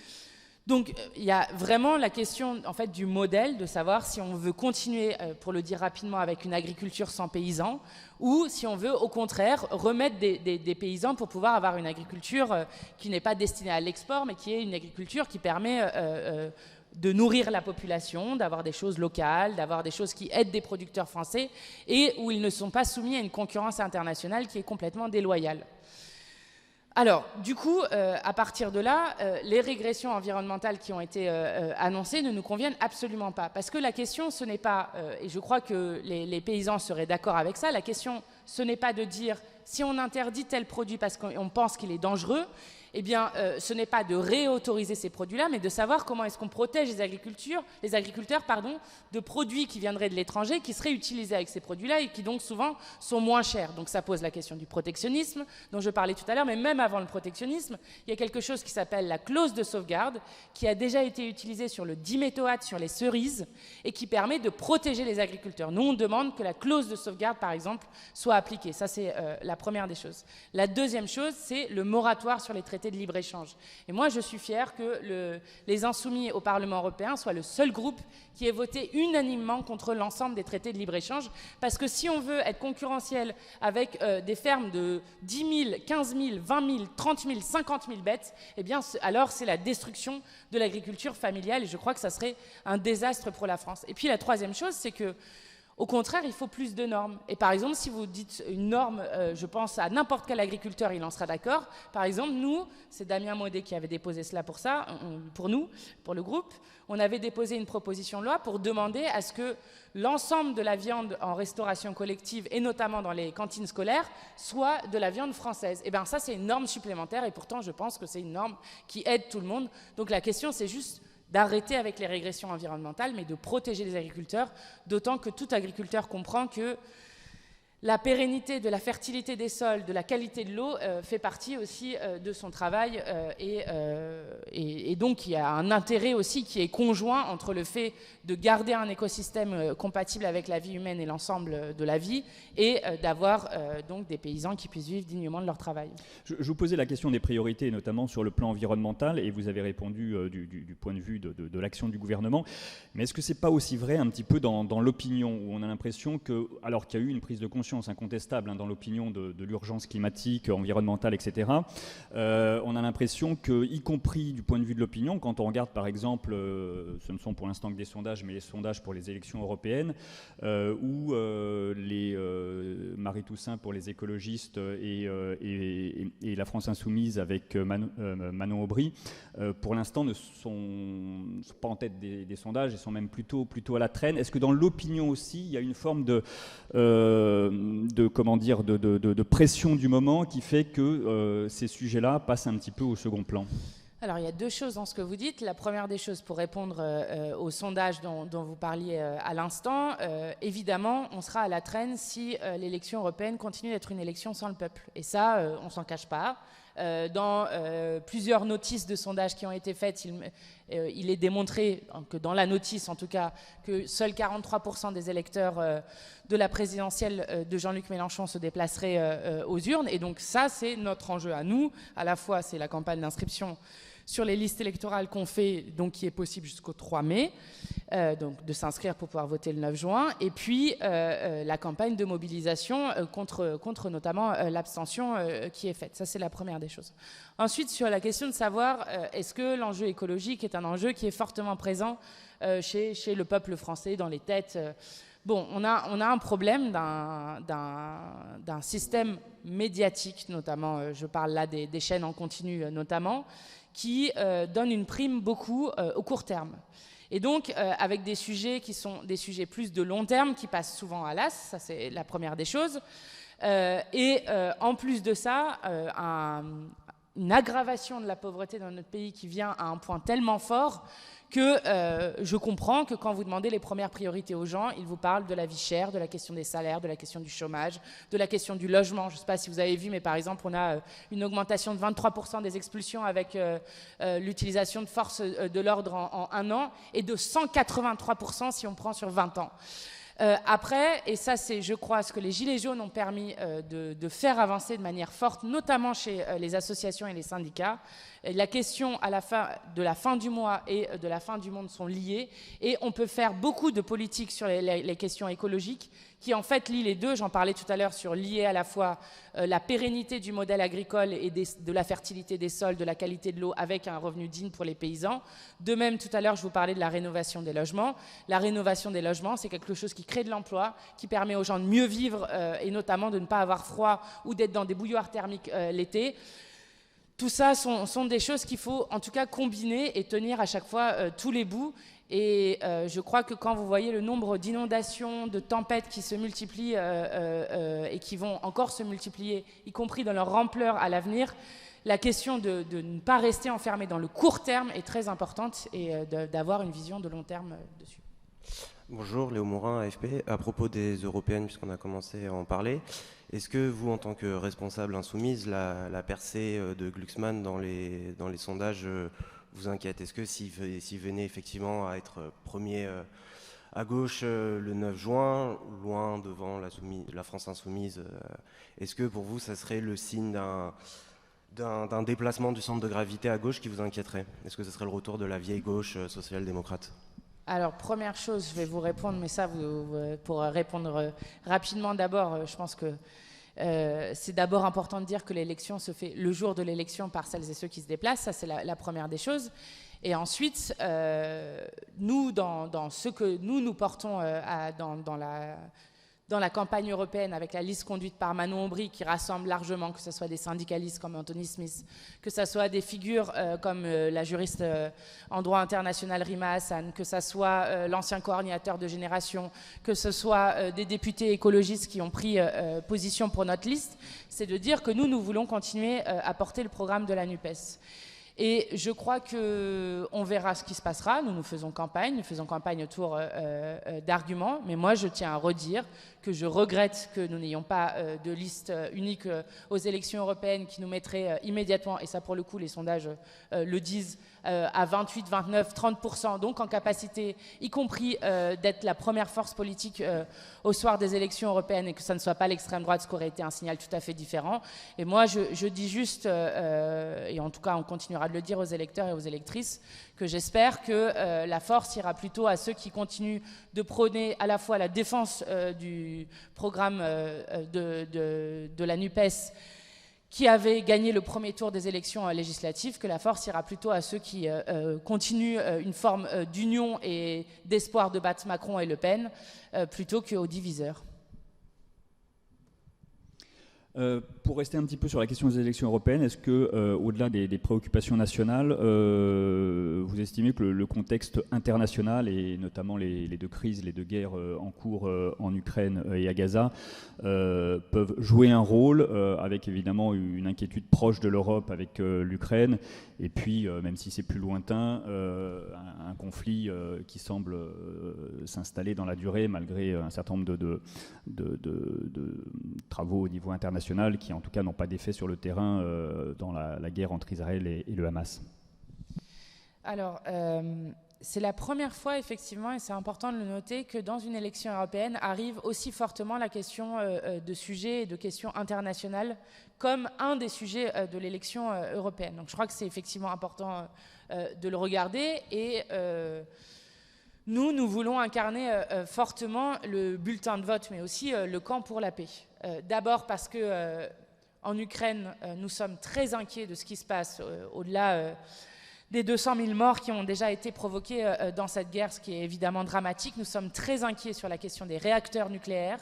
Donc, il y a vraiment la question en fait, du modèle, de savoir si on veut continuer, pour le dire rapidement, avec une agriculture sans paysans, ou si on veut, au contraire, remettre des paysans pour pouvoir avoir une agriculture qui n'est pas destinée à l'export, mais qui est une agriculture qui permet de nourrir la population, d'avoir des choses locales, d'avoir des choses qui aident des producteurs français, et où ils ne sont pas soumis à une concurrence internationale qui est complètement déloyale. Alors, du coup, à partir de là, les régressions environnementales qui ont été annoncées ne nous conviennent absolument pas. Parce que la question, ce n'est pas, et je crois que les paysans seraient d'accord avec ça, la question, ce n'est pas de dire si on interdit tel produit parce qu'on pense qu'il est dangereux, eh bien, ce n'est pas de réautoriser ces produits-là, mais de savoir comment est-ce qu'on protège les agriculteurs de produits qui viendraient de l'étranger, qui seraient utilisés avec ces produits-là et qui donc souvent sont moins chers. Donc ça pose la question du protectionnisme, dont je parlais tout à l'heure, mais même avant le protectionnisme, il y a quelque chose qui s'appelle la clause de sauvegarde, qui a déjà été utilisée sur le diméthoate, sur les cerises, et qui permet de protéger les agriculteurs. Nous, on demande que la clause de sauvegarde, par exemple, soit appliquée. Ça, c'est la première des choses. La deuxième chose, c'est le moratoire sur les traités de libre-échange. Et moi, je suis fière que les Insoumis au Parlement européen soient le seul groupe qui ait voté unanimement contre l'ensemble des traités de libre-échange, parce que si on veut être concurrentiel avec des fermes de 10 000, 15 000, 20 000, 30 000, 50 000 bêtes, eh bien, alors c'est la destruction de l'agriculture familiale, et je crois que ça serait un désastre pour la France. Et puis la troisième chose, c'est que au contraire, il faut plus de normes. Et par exemple, si vous dites une norme, je pense à n'importe quel agriculteur, il en sera d'accord. Par exemple, nous, c'est Damien Maudet qui avait déposé cela pour nous, pour le groupe. On avait déposé une proposition de loi pour demander à ce que l'ensemble de la viande en restauration collective, et notamment dans les cantines scolaires, soit de la viande française. Et bien ça, c'est une norme supplémentaire, et pourtant, je pense que c'est une norme qui aide tout le monde. Donc la question, c'est juste d'arrêter avec les régressions environnementales, mais de protéger les agriculteurs, d'autant que tout agriculteur comprend que la pérennité de la fertilité des sols, de la qualité de l'eau, fait partie aussi de son travail, et donc il y a un intérêt aussi qui est conjoint entre le fait de garder un écosystème compatible avec la vie humaine et l'ensemble de la vie, et d'avoir donc des paysans qui puissent vivre dignement de leur travail. Je vous posais la question des priorités, notamment sur le plan environnemental, et vous avez répondu du point de vue de l'action du gouvernement. Mais est-ce que c'est pas aussi vrai un petit peu dans l'opinion, où on a l'impression que, alors qu'il y a eu une prise de conscience incontestable dans l'opinion de l'urgence climatique, environnementale, etc., on a l'impression que, y compris du point de vue de l'opinion, quand on regarde par exemple, ce ne sont pour l'instant que des sondages, mais les sondages pour les élections européennes, où les Marie Toussaint pour les écologistes et la France Insoumise avec Manon Aubry, pour l'instant ne sont pas en tête des sondages et sont même plutôt à la traîne. Est-ce que dans l'opinion aussi, il y a une forme de pression du moment qui fait que ces sujets-là passent un petit peu au second plan? Alors, il y a deux choses dans ce que vous dites. La première des choses, pour répondre au sondage dont vous parliez à l'instant, évidemment, on sera à la traîne si l'élection européenne continue d'être une élection sans le peuple. Et ça, on ne s'en cache pas. Dans plusieurs notices de sondage qui ont été faites, il est démontré que dans la notice, en tout cas, que seuls 43% des électeurs de la présidentielle de Jean-Luc Mélenchon se déplaceraient aux urnes. Et donc ça, c'est notre enjeu à nous. À la fois, c'est la campagne d'inscription sur les listes électorales qu'on fait, donc qui est possible jusqu'au 3 mai, donc de s'inscrire pour pouvoir voter le 9 juin, et puis la campagne de mobilisation contre notamment l'abstention qui est faite. Ça, c'est la première des choses. Ensuite, sur la question de savoir est-ce que l'enjeu écologique est un enjeu qui est fortement présent chez le peuple français, dans les têtes. Bon, on a un problème d'un système médiatique, notamment, je parle là des chaînes en continu notamment, qui donne une prime beaucoup au court terme. Et donc, avec des sujets qui sont des sujets plus de long terme, qui passent souvent à l'as, ça c'est la première des choses. En plus de ça, une aggravation de la pauvreté dans notre pays qui vient à un point tellement fort que je comprends que quand vous demandez les premières priorités aux gens, ils vous parlent de la vie chère, de la question des salaires, de la question du chômage, de la question du logement. Je ne sais pas si vous avez vu, mais par exemple, on a une augmentation de 23% des expulsions avec l'utilisation de forces de l'ordre en 1 an et de 183% si on prend sur 20 ans. Après, et ça c'est je crois ce que les Gilets jaunes ont permis de faire avancer de manière forte, notamment chez les associations et les syndicats, la question à la fin, de la fin du mois et de la fin du monde sont liées, et on peut faire beaucoup de politique sur les questions écologiques qui en fait lient les deux. J'en parlais tout à l'heure sur lier à la fois la pérennité du modèle agricole et de la fertilité des sols, de la qualité de l'eau avec un revenu digne pour les paysans. De même, tout à l'heure, je vous parlais de la rénovation des logements. La rénovation des logements, c'est quelque chose qui crée de l'emploi, qui permet aux gens de mieux vivre et notamment de ne pas avoir froid ou d'être dans des bouilloires thermiques l'été. Tout ça sont des choses qu'il faut en tout cas combiner et tenir à chaque fois tous les bouts. Et je crois que quand vous voyez le nombre d'inondations, de tempêtes qui se multiplient et qui vont encore se multiplier, y compris dans leur ampleur à l'avenir, la question de ne pas rester enfermé dans le court terme est très importante et d'avoir une vision de long terme dessus. Bonjour, Léo Morin, AFP. À propos des européennes, puisqu'on a commencé à en parler, est-ce que vous, en tant que responsable insoumise, la percée de Glucksmann dans les sondages vous inquiète? Est-ce que s'il venait effectivement à être premier à gauche le 9 juin, loin devant la France insoumise, est-ce que pour vous, ça serait le signe d'un déplacement du centre de gravité à gauche qui vous inquiéterait? Est-ce que ce serait le retour de la vieille gauche social-démocrate? Alors, première chose, je vais vous répondre, mais ça, pour répondre rapidement d'abord, je pense que c'est d'abord important de dire que l'élection se fait le jour de l'élection par celles et ceux qui se déplacent. Ça, c'est la première des choses. Et ensuite, nous, dans ce que nous portons dans la campagne européenne avec la liste conduite par Manon Aubry qui rassemble largement, que ce soit des syndicalistes comme Anthony Smith, que ce soit des figures comme la juriste en droit international Rima Hassan, que ce soit l'ancien coordinateur de Génération, que ce soit des députés écologistes qui ont pris position pour notre liste, c'est de dire que nous voulons continuer à porter le programme de la NUPES. Et je crois qu'on verra ce qui se passera. Nous faisons campagne autour d'arguments. Mais moi, je tiens à redire que je regrette que nous n'ayons pas de liste unique aux élections européennes qui nous mettrait immédiatement, et ça pour le coup, les sondages le disent, à 28, 29, 30%, donc en capacité, y compris d'être la première force politique au soir des élections européennes, et que ça ne soit pas l'extrême droite, ce qui aurait été un signal tout à fait différent. Et moi, je dis juste, et en tout cas on continuera de le dire aux électeurs et aux électrices, que j'espère que la force ira plutôt à ceux qui continuent de prôner à la fois la défense du programme de la NUPES, qui avait gagné le premier tour des élections législatives, que la force ira plutôt à ceux qui continuent une forme d'union et d'espoir de battre Macron et Le Pen, plutôt qu'aux diviseurs. Pour rester un petit peu sur la question des élections européennes, est-ce que, au-delà des préoccupations nationales, vous estimez que le contexte international, et notamment les deux crises, les deux guerres en cours en Ukraine et à Gaza, peuvent jouer un rôle, avec évidemment une inquiétude proche de l'Europe avec l'Ukraine, et puis, même si c'est plus lointain, un conflit qui semble s'installer dans la durée, malgré un certain nombre de travaux au niveau international, qui en tout cas n'ont pas d'effet sur le terrain dans la guerre entre Israël et le Hamas. Alors, c'est la première fois, effectivement, et c'est important de le noter, que dans une élection européenne arrive aussi fortement la question de sujets et de questions internationales comme un des sujets de l'élection européenne. Donc je crois que c'est effectivement important de le regarder, et nous voulons incarner fortement le bulletin de vote, mais aussi le camp pour la paix. D'abord parce que en Ukraine, nous sommes très inquiets de ce qui se passe au-delà des 200 000 morts qui ont déjà été provoqués dans cette guerre, ce qui est évidemment dramatique. Nous sommes très inquiets sur la question des réacteurs nucléaires.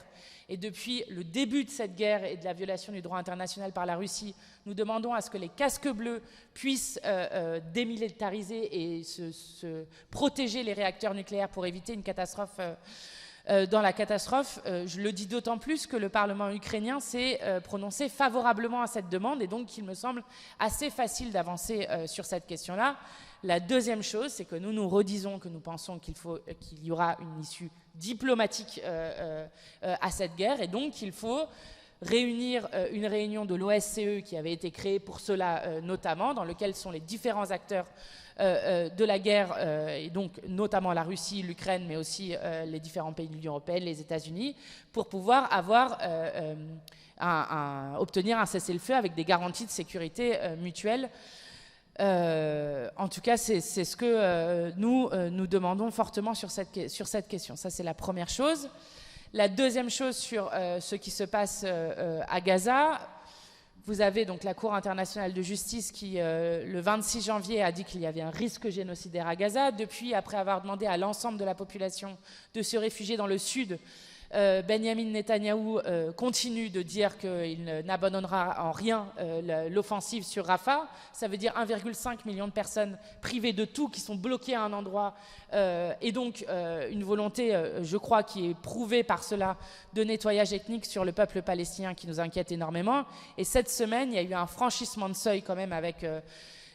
Et depuis le début de cette guerre et de la violation du droit international par la Russie, nous demandons à ce que les casques bleus puissent démilitariser et se protéger les réacteurs nucléaires pour éviter une catastrophe dans la catastrophe. Je le dis d'autant plus que le Parlement ukrainien s'est prononcé favorablement à cette demande et donc il me semble assez facile d'avancer sur cette question-là. La deuxième chose, c'est que nous redisons que nous pensons qu'il y aura une issue diplomatique à cette guerre et donc il faut réunir une réunion de l'OSCE qui avait été créée pour cela notamment, dans lequel sont les différents acteurs de la guerre, et donc notamment la Russie, l'Ukraine, mais aussi les différents pays de l'Union européenne, les États-Unis, pour pouvoir obtenir un cessez-le-feu avec des garanties de sécurité mutuelle. En tout cas, c'est ce que nous demandons fortement sur cette question. Ça, c'est la première chose. La deuxième chose sur ce qui se passe à Gaza, vous avez donc la Cour internationale de justice qui, le 26 janvier, a dit qu'il y avait un risque génocidaire à Gaza. Depuis, après avoir demandé à l'ensemble de la population de se réfugier dans le sud, Benjamin Netanyahou continue de dire qu'il n'abandonnera en rien l'offensive sur Rafah. Ça veut dire 1,5 million de personnes privées de tout, qui sont bloquées à un endroit, et donc une volonté, je crois, qui est prouvée par cela, de nettoyage ethnique sur le peuple palestinien qui nous inquiète énormément. Et cette semaine, il y a eu un franchissement de seuil quand même avec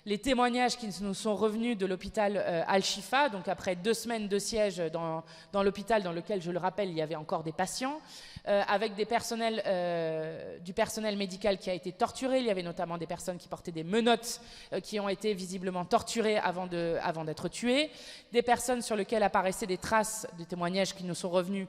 les témoignages qui nous sont revenus de l'hôpital Al-Shifa, donc après 2 semaines de siège dans l'hôpital dans lequel, je le rappelle, il y avait encore des patients, avec du personnel médical qui a été torturé. Il y avait notamment des personnes qui portaient des menottes qui ont été visiblement torturées avant d'être tuées, des personnes sur lesquelles apparaissaient des traces, des témoignages qui nous sont revenus,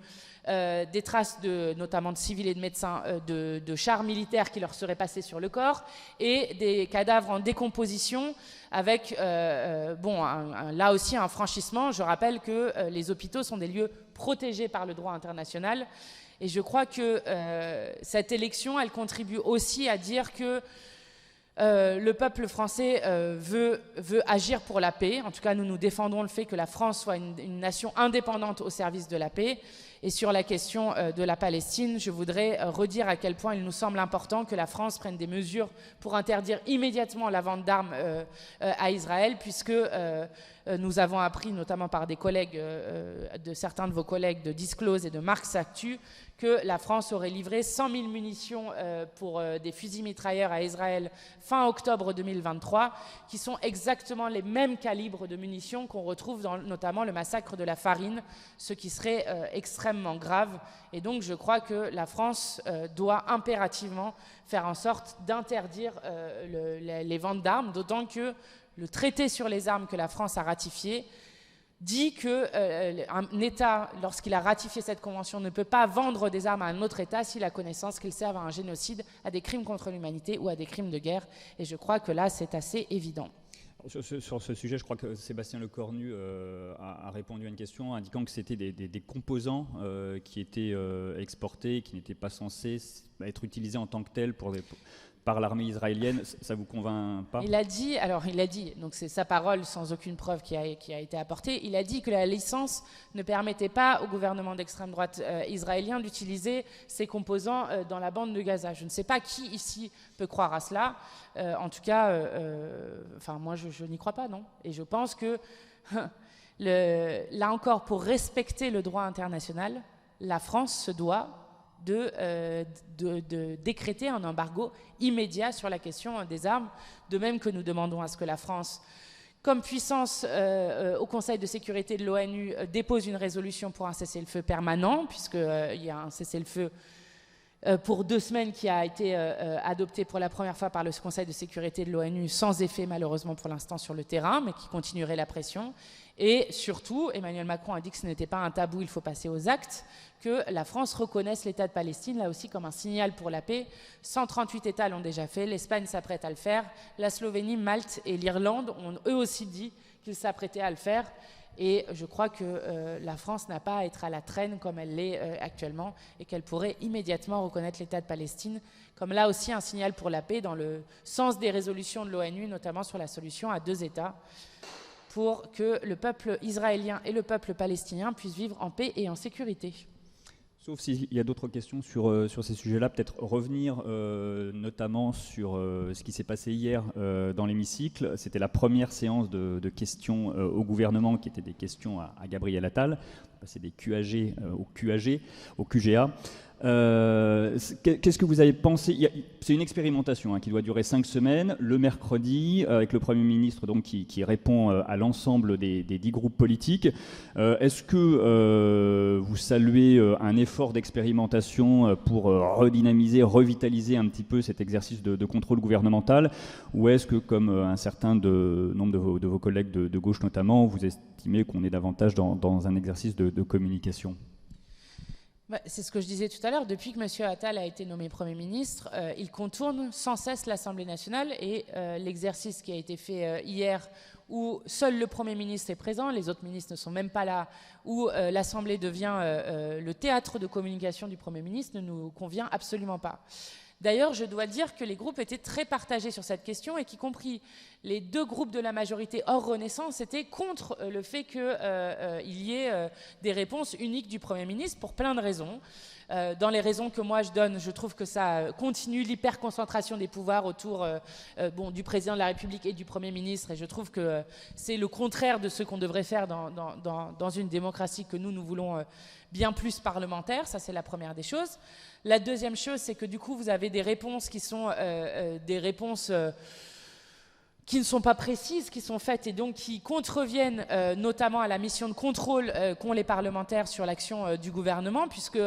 des traces notamment de civils et de médecins, de chars militaires qui leur seraient passés sur le corps, et des cadavres en décomposition avec là aussi un franchissement. Je rappelle que les hôpitaux sont des lieux protégés par le droit international, et je crois que cette élection, elle contribue aussi à dire que le peuple français veut agir pour la paix. En tout cas, nous défendons le fait que la France soit une nation indépendante au service de la paix. Et sur la question de la Palestine, je voudrais redire à quel point il nous semble important que la France prenne des mesures pour interdire immédiatement la vente d'armes à Israël, puisque nous avons appris, notamment par des collègues, de certains de vos collègues de Disclose et de Marx Actu, que la France aurait livré 100 000 munitions pour des fusils mitrailleurs à Israël fin octobre 2023, qui sont exactement les mêmes calibres de munitions qu'on retrouve dans notamment le massacre de la Farine, ce qui serait extrêmement grave. Et donc je crois que la France doit impérativement faire en sorte d'interdire les ventes d'armes, d'autant que le traité sur les armes que la France a ratifié dit qu'un État, lorsqu'il a ratifié cette convention, ne peut pas vendre des armes à un autre État s'il a connaissance qu'elles servent à un génocide, à des crimes contre l'humanité ou à des crimes de guerre. Et je crois que là, c'est assez évident. Sur ce sujet, je crois que Sébastien Lecornu a répondu à une question indiquant que c'était des composants qui étaient exportés, qui n'étaient pas censés être utilisés en tant que tels par l'armée israélienne. Ça vous convainc pas ? Il a dit, donc c'est sa parole sans aucune preuve qui a été apportée, il a dit que la licence ne permettait pas au gouvernement d'extrême droite israélien d'utiliser ces composants dans la bande de Gaza. Je ne sais pas qui ici peut croire à cela. En tout cas, moi je n'y crois pas, non. Et je pense que, là encore, pour respecter le droit international, la France se doit de décréter un embargo immédiat sur la question des armes, de même que nous demandons à ce que la France, comme puissance au Conseil de sécurité de l'ONU, dépose une résolution pour un cessez-le-feu permanent, puisqu'il y a un cessez-le-feu pour 2 semaines qui a été adopté pour la première fois par le Conseil de sécurité de l'ONU, sans effet malheureusement pour l'instant sur le terrain, mais qui continuerait la pression. Et surtout, Emmanuel Macron a dit que ce n'était pas un tabou, il faut passer aux actes, que la France reconnaisse l'État de Palestine, là aussi comme un signal pour la paix. 138 États l'ont déjà fait, l'Espagne s'apprête à le faire, la Slovénie, Malte et l'Irlande ont eux aussi dit qu'ils s'apprêtaient à le faire. Et je crois que la France n'a pas à être à la traîne comme elle l'est actuellement, et qu'elle pourrait immédiatement reconnaître l'État de Palestine comme là aussi un signal pour la paix dans le sens des résolutions de l'ONU, notamment sur la solution à 2 États, pour que le peuple israélien et le peuple palestinien puissent vivre en paix et en sécurité. Sauf s'il y a d'autres questions sur ces sujets-là, peut-être revenir notamment sur ce qui s'est passé hier dans l'hémicycle. C'était la première séance de questions au gouvernement, qui étaient des questions à Gabriel Attal. passer des QAG au QAG, au QGA. Qu'est-ce que vous avez pensé? C'est une expérimentation qui doit durer 5 semaines, le mercredi, avec le Premier ministre donc, qui répond à l'ensemble des 10 groupes politiques. Est-ce que vous saluez un effort d'expérimentation pour redynamiser, revitaliser un petit peu cet exercice de contrôle gouvernemental? Ou est-ce que, comme un certain nombre de vos collègues de gauche notamment, vous estimez qu'on est davantage dans un exercice de communication? C'est ce que je disais tout à l'heure. Depuis que M. Attal a été nommé Premier ministre, il contourne sans cesse l'Assemblée nationale et l'exercice qui a été fait hier, où seul le Premier ministre est présent, les autres ministres ne sont même pas là, où l'Assemblée devient le théâtre de communication du Premier ministre, ne nous convient absolument pas. D'ailleurs, je dois dire que les groupes étaient très partagés sur cette question et qu'y compris les 2 groupes de la majorité hors Renaissance étaient contre le fait qu'il y ait des réponses uniques du Premier ministre pour plein de raisons. Dans les raisons que moi je donne, je trouve que ça continue l'hyperconcentration des pouvoirs autour du président de la République et du Premier ministre, et je trouve que c'est le contraire de ce qu'on devrait faire dans une démocratie que nous voulons bien plus parlementaire. Ça, c'est la première des choses. La deuxième chose, c'est que du coup, vous avez des réponses qui sont des réponses qui ne sont pas précises, qui sont faites et donc qui contreviennent notamment à la mission de contrôle qu'ont les parlementaires sur l'action du gouvernement, puisque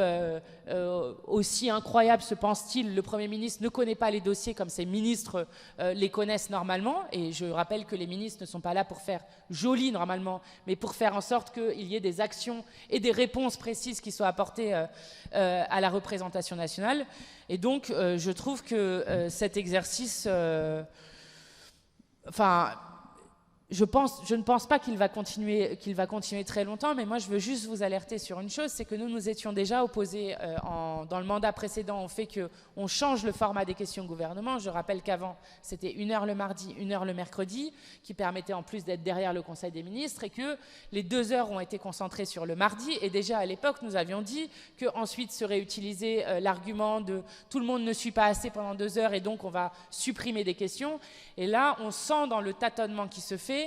aussi incroyable se pense-t-il, le Premier ministre ne connaît pas les dossiers comme ses ministres les connaissent normalement, et je rappelle que les ministres ne sont pas là pour faire joli normalement, mais pour faire en sorte qu'il y ait des actions et des réponses précises qui soient apportées à la représentation nationale. Et donc je trouve que cet exercice... je ne pense pas qu'il va continuer très longtemps, mais moi je veux juste vous alerter sur une chose, c'est que nous étions déjà opposés dans le mandat précédent au fait qu'on change le format des questions au gouvernement. Je rappelle qu'avant c'était 1 heure le mardi, 1 heure le mercredi, qui permettait en plus d'être derrière le Conseil des ministres, et que les 2 heures ont été concentrées sur le mardi, et déjà à l'époque nous avions dit qu'ensuite serait utilisé l'argument de tout le monde ne suit pas assez pendant 2 heures et donc on va supprimer des questions. Et là on sent dans le tâtonnement qui se fait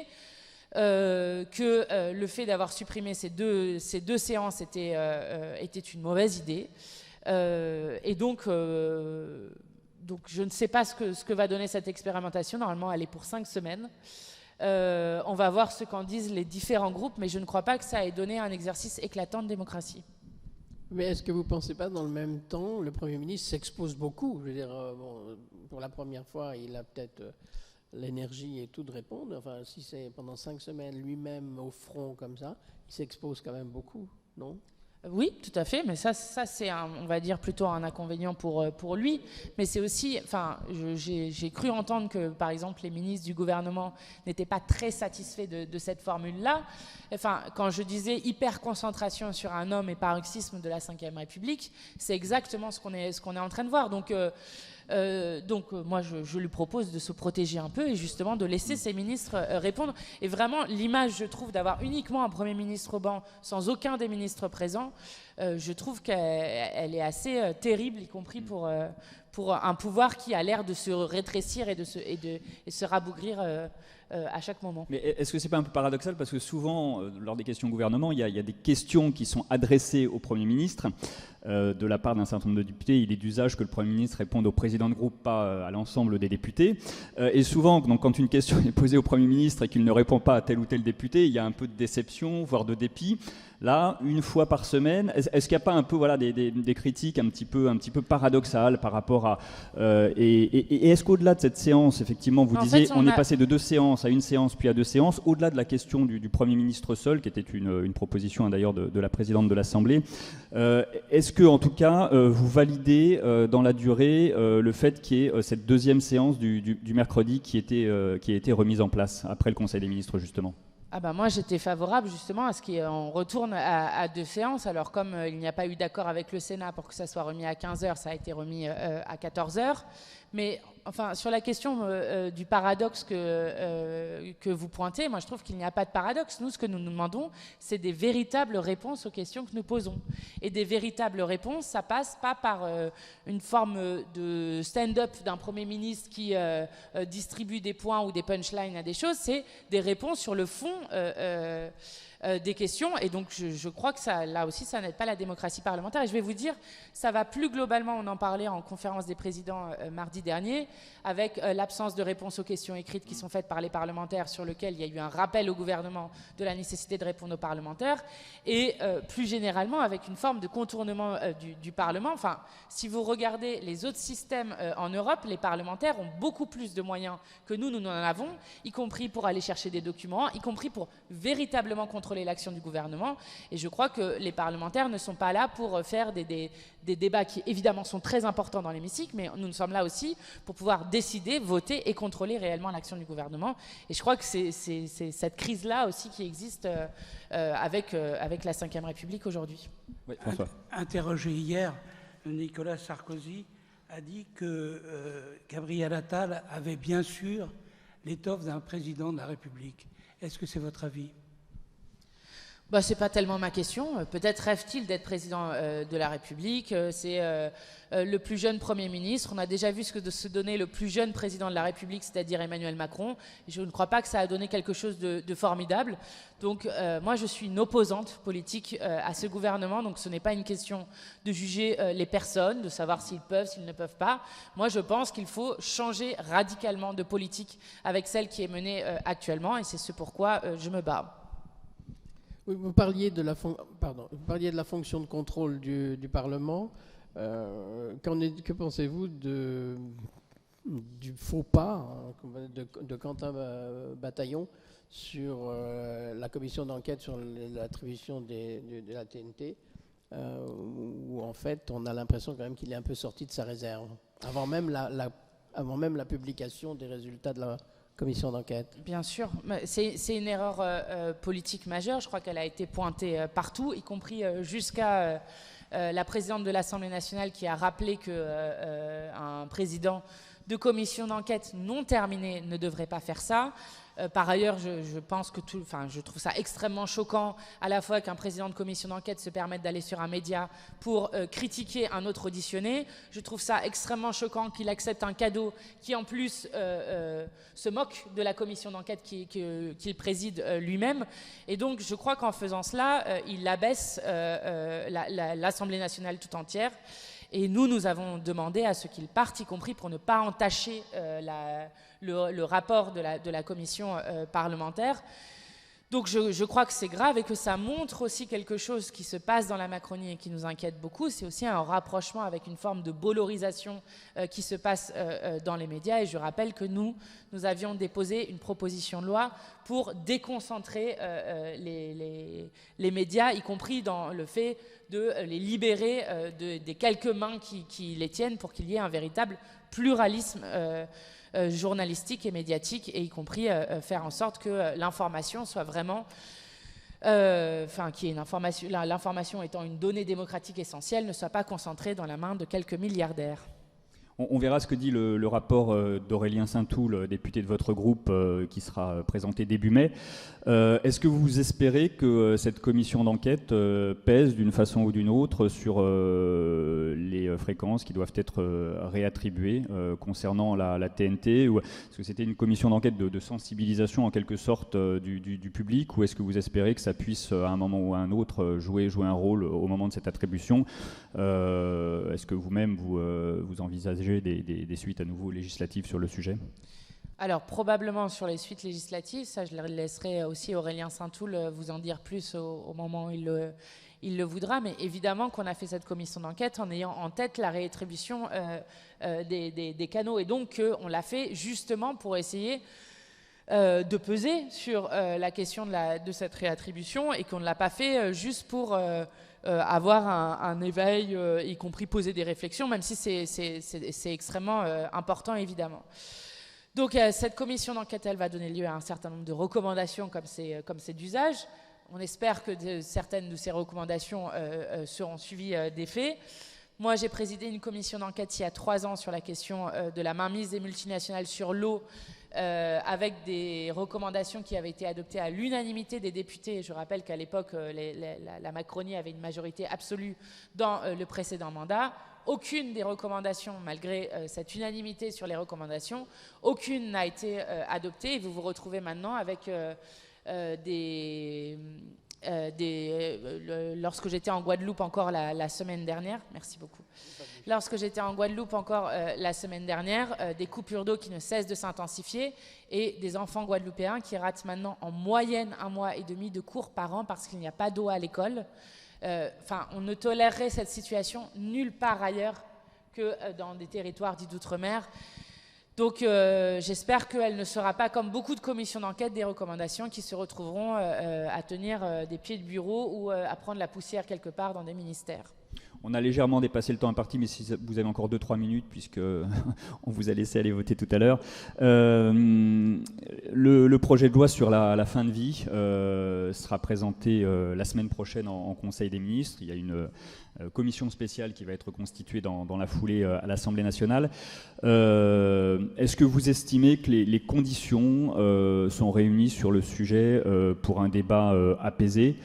que le fait d'avoir supprimé ces deux séances était une mauvaise idée. Et donc je ne sais pas ce que va donner cette expérimentation. Normalement, elle est pour 5 semaines. On va voir ce qu'en disent les différents groupes, mais je ne crois pas que ça ait donné un exercice éclatant de démocratie. Mais est-ce que vous ne pensez pas, dans le même temps, le Premier ministre s'expose beaucoup? Je veux dire, pour la première fois, il a peut-être... l'énergie et tout de répondre. Enfin, si c'est pendant 5 semaines lui-même au front comme ça, il s'expose quand même beaucoup, non? Oui, tout à fait, mais ça c'est, on va dire, plutôt un inconvénient pour lui. Mais c'est aussi, j'ai cru entendre que, par exemple, les ministres du gouvernement n'étaient pas très satisfaits de cette formule-là. Enfin, quand je disais hyper-concentration sur un homme et paroxysme de la Ve République, c'est exactement ce qu'on est en train de voir. Donc moi, je lui propose de se protéger un peu et justement de laisser ses ministres répondre. Et vraiment, l'image, je trouve, d'avoir uniquement un Premier ministre au banc sans aucun des ministres présents, je trouve qu'elle est assez terrible, y compris pour un pouvoir qui a l'air de se rétrécir et de se rabougrir à chaque moment. Mais est-ce que c'est pas un peu paradoxal, parce que souvent, lors des questions au gouvernement, il y a des questions qui sont adressées au Premier ministre de la part d'un certain nombre de députés. Il est d'usage que le Premier ministre réponde au président de groupe, pas à l'ensemble des députés. Et souvent, donc, quand une question est posée au Premier ministre et qu'il ne répond pas à tel ou tel député, il y a un peu de déception, voire de dépit. Là, 1 fois par semaine, est-ce qu'il n'y a pas un peu des critiques un petit peu paradoxales par rapport à... et est-ce qu'au-delà de cette séance, effectivement, vous disiez, on est passé de 2 séances à 1 séance, puis à 2 séances, au-delà de la question du Premier ministre seul, qui était une proposition d'ailleurs de la présidente de l'Assemblée, est-ce que, en tout cas, vous validez dans la durée le fait qu'il y ait cette 2e séance du mercredi qui a été remise en place après le Conseil des ministres, justement? Moi, j'étais favorable justement à ce qu'on retourne à 2 séances. Alors, comme il n'y a pas eu d'accord avec le Sénat pour que ça soit remis à 15h, ça a été remis à 14h. Mais enfin, sur la question du paradoxe que vous pointez, moi je trouve qu'il n'y a pas de paradoxe. Nous, ce que nous demandons, c'est des véritables réponses aux questions que nous posons. Et des véritables réponses, ça passe pas par une forme de stand-up d'un Premier ministre qui distribue des points ou des punchlines à des choses, c'est des réponses sur le fond des questions. Et donc, je crois que ça, là aussi, ça n'aide pas la démocratie parlementaire. Et je vais vous dire, ça va plus globalement, on en parlait en conférence des présidents mardi dernier, avec l'absence de réponse aux questions écrites qui sont faites par les parlementaires, sur lequel il y a eu un rappel au gouvernement de la nécessité de répondre aux parlementaires, et plus généralement avec une forme de contournement du Parlement. Enfin, si vous regardez les autres systèmes en Europe, les parlementaires ont beaucoup plus de moyens que nous n'en avons, y compris pour aller chercher des documents, y compris pour véritablement contrôler l'action du gouvernement. Et je crois que les parlementaires ne sont pas là pour faire des débats qui évidemment sont très importants dans l'hémicycle, mais nous sommes là aussi pour pouvoir décider, voter et contrôler réellement l'action du gouvernement. Et je crois que c'est cette crise-là aussi qui existe avec la Ve République aujourd'hui. Oui, François. Interrogé hier, Nicolas Sarkozy a dit que Gabriel Attal avait bien sûr l'étoffe d'un président de la République. Est-ce que c'est votre avis ? Bah, c'est pas tellement ma question. Peut-être rêve-t-il d'être président de la République. C'est le plus jeune Premier ministre. On a déjà vu ce que se donnait le plus jeune président de la République, c'est-à-dire Emmanuel Macron. Je ne crois pas que ça a donné quelque chose de formidable. Donc moi, je suis une opposante politique à ce gouvernement. Donc ce n'est pas une question de juger les personnes, de savoir s'ils peuvent, s'ils ne peuvent pas. Moi, je pense qu'il faut changer radicalement de politique avec celle qui est menée actuellement. Et c'est ce pourquoi je me bats. Oui, vous parliez de la fonction de contrôle du Parlement. Que pensez-vous du faux pas de Quentin Bataillon sur la commission d'enquête sur l'attribution de la TNT, où en fait on a l'impression quand même qu'il est un peu sorti de sa réserve, avant même la publication des résultats de la commission d'enquête. Bien sûr, c'est une erreur politique majeure. Je crois qu'elle a été pointée partout, y compris jusqu'à la présidente de l'Assemblée nationale qui a rappelé qu'un président de commission d'enquête non terminée ne devrait pas faire ça. Par ailleurs, je pense que je trouve ça extrêmement choquant à la fois qu'un président de commission d'enquête se permette d'aller sur un média pour critiquer un autre auditionné. Je trouve ça extrêmement choquant qu'il accepte un cadeau qui en plus se moque de la commission d'enquête qu'il préside lui-même. Et donc je crois qu'en faisant cela, il abaisse l'Assemblée nationale tout entière. Et nous avons demandé à ce qu'il parte, y compris pour ne pas entacher le rapport de la commission parlementaire. Donc je crois que c'est grave et que ça montre aussi quelque chose qui se passe dans la Macronie et qui nous inquiète beaucoup. C'est aussi un rapprochement avec une forme de bollorisation qui se passe dans les médias. Et je rappelle que nous avions déposé une proposition de loi pour déconcentrer les médias, y compris dans le fait de les libérer des quelques mains qui les tiennent pour qu'il y ait un véritable pluralisme journalistique et médiatique, et y compris faire en sorte que l'information soit vraiment... l'information étant une donnée démocratique essentielle, ne soit pas concentrée dans la main de quelques milliardaires. On verra ce que dit le rapport d'Aurélien Saint-Toul, député de votre groupe, qui sera présenté début mai. Est-ce que vous espérez que cette commission d'enquête pèse d'une façon ou d'une autre sur les fréquences qui doivent être réattribuées concernant la TNT, ou est-ce que c'était une commission d'enquête de sensibilisation en quelque sorte du public, ou est-ce que vous espérez que ça puisse à un moment ou à un autre jouer un rôle au moment de cette attribution? Est-ce que vous-même vous envisagez des suites à nouveau législatives sur le sujet? Alors, probablement sur les suites législatives, ça je laisserai aussi Aurélien Saint-Toul vous en dire plus au moment où il le voudra, mais évidemment qu'on a fait cette commission d'enquête en ayant en tête la réattribution des canaux, et donc on l'a fait justement pour essayer de peser sur la question de cette réattribution, et qu'on ne l'a pas fait juste pour... avoir un éveil, y compris poser des réflexions, même si c'est extrêmement important, évidemment. Donc cette commission d'enquête, elle va donner lieu à un certain nombre de recommandations, comme c'est d'usage. On espère que certaines de ces recommandations seront suivies des faits. Moi, j'ai présidé une commission d'enquête il y a 3 ans sur la question de la mainmise des multinationales sur l'eau, avec des recommandations qui avaient été adoptées à l'unanimité des députés. Je rappelle qu'à l'époque, la Macronie avait une majorité absolue dans le précédent mandat. Aucune des recommandations, malgré cette unanimité sur les recommandations, aucune n'a été adoptée. Et vous vous retrouvez maintenant avec des lorsque j'étais en Guadeloupe encore la semaine dernière, merci beaucoup. Lorsque j'étais en Guadeloupe encore la semaine dernière, des coupures d'eau qui ne cessent de s'intensifier et des enfants guadeloupéens qui ratent maintenant en moyenne 1 mois et demi de cours par an parce qu'il n'y a pas d'eau à l'école. On ne tolérerait cette situation nulle part ailleurs que dans des territoires dits d'outre-mer. Donc j'espère qu'elle ne sera pas, comme beaucoup de commissions d'enquête, des recommandations qui se retrouveront à tenir des pieds de bureau ou à prendre la poussière quelque part dans des ministères. On a légèrement dépassé le temps imparti, mais si vous avez encore 2-3 minutes, puisque on vous a laissé aller voter tout à l'heure. Le projet de loi sur la fin de vie sera présenté la semaine prochaine en Conseil des ministres. Il y a une commission spéciale qui va être constituée dans la foulée à l'Assemblée nationale. Est-ce que vous estimez que les conditions sont réunies sur le sujet pour un débat apaisé ?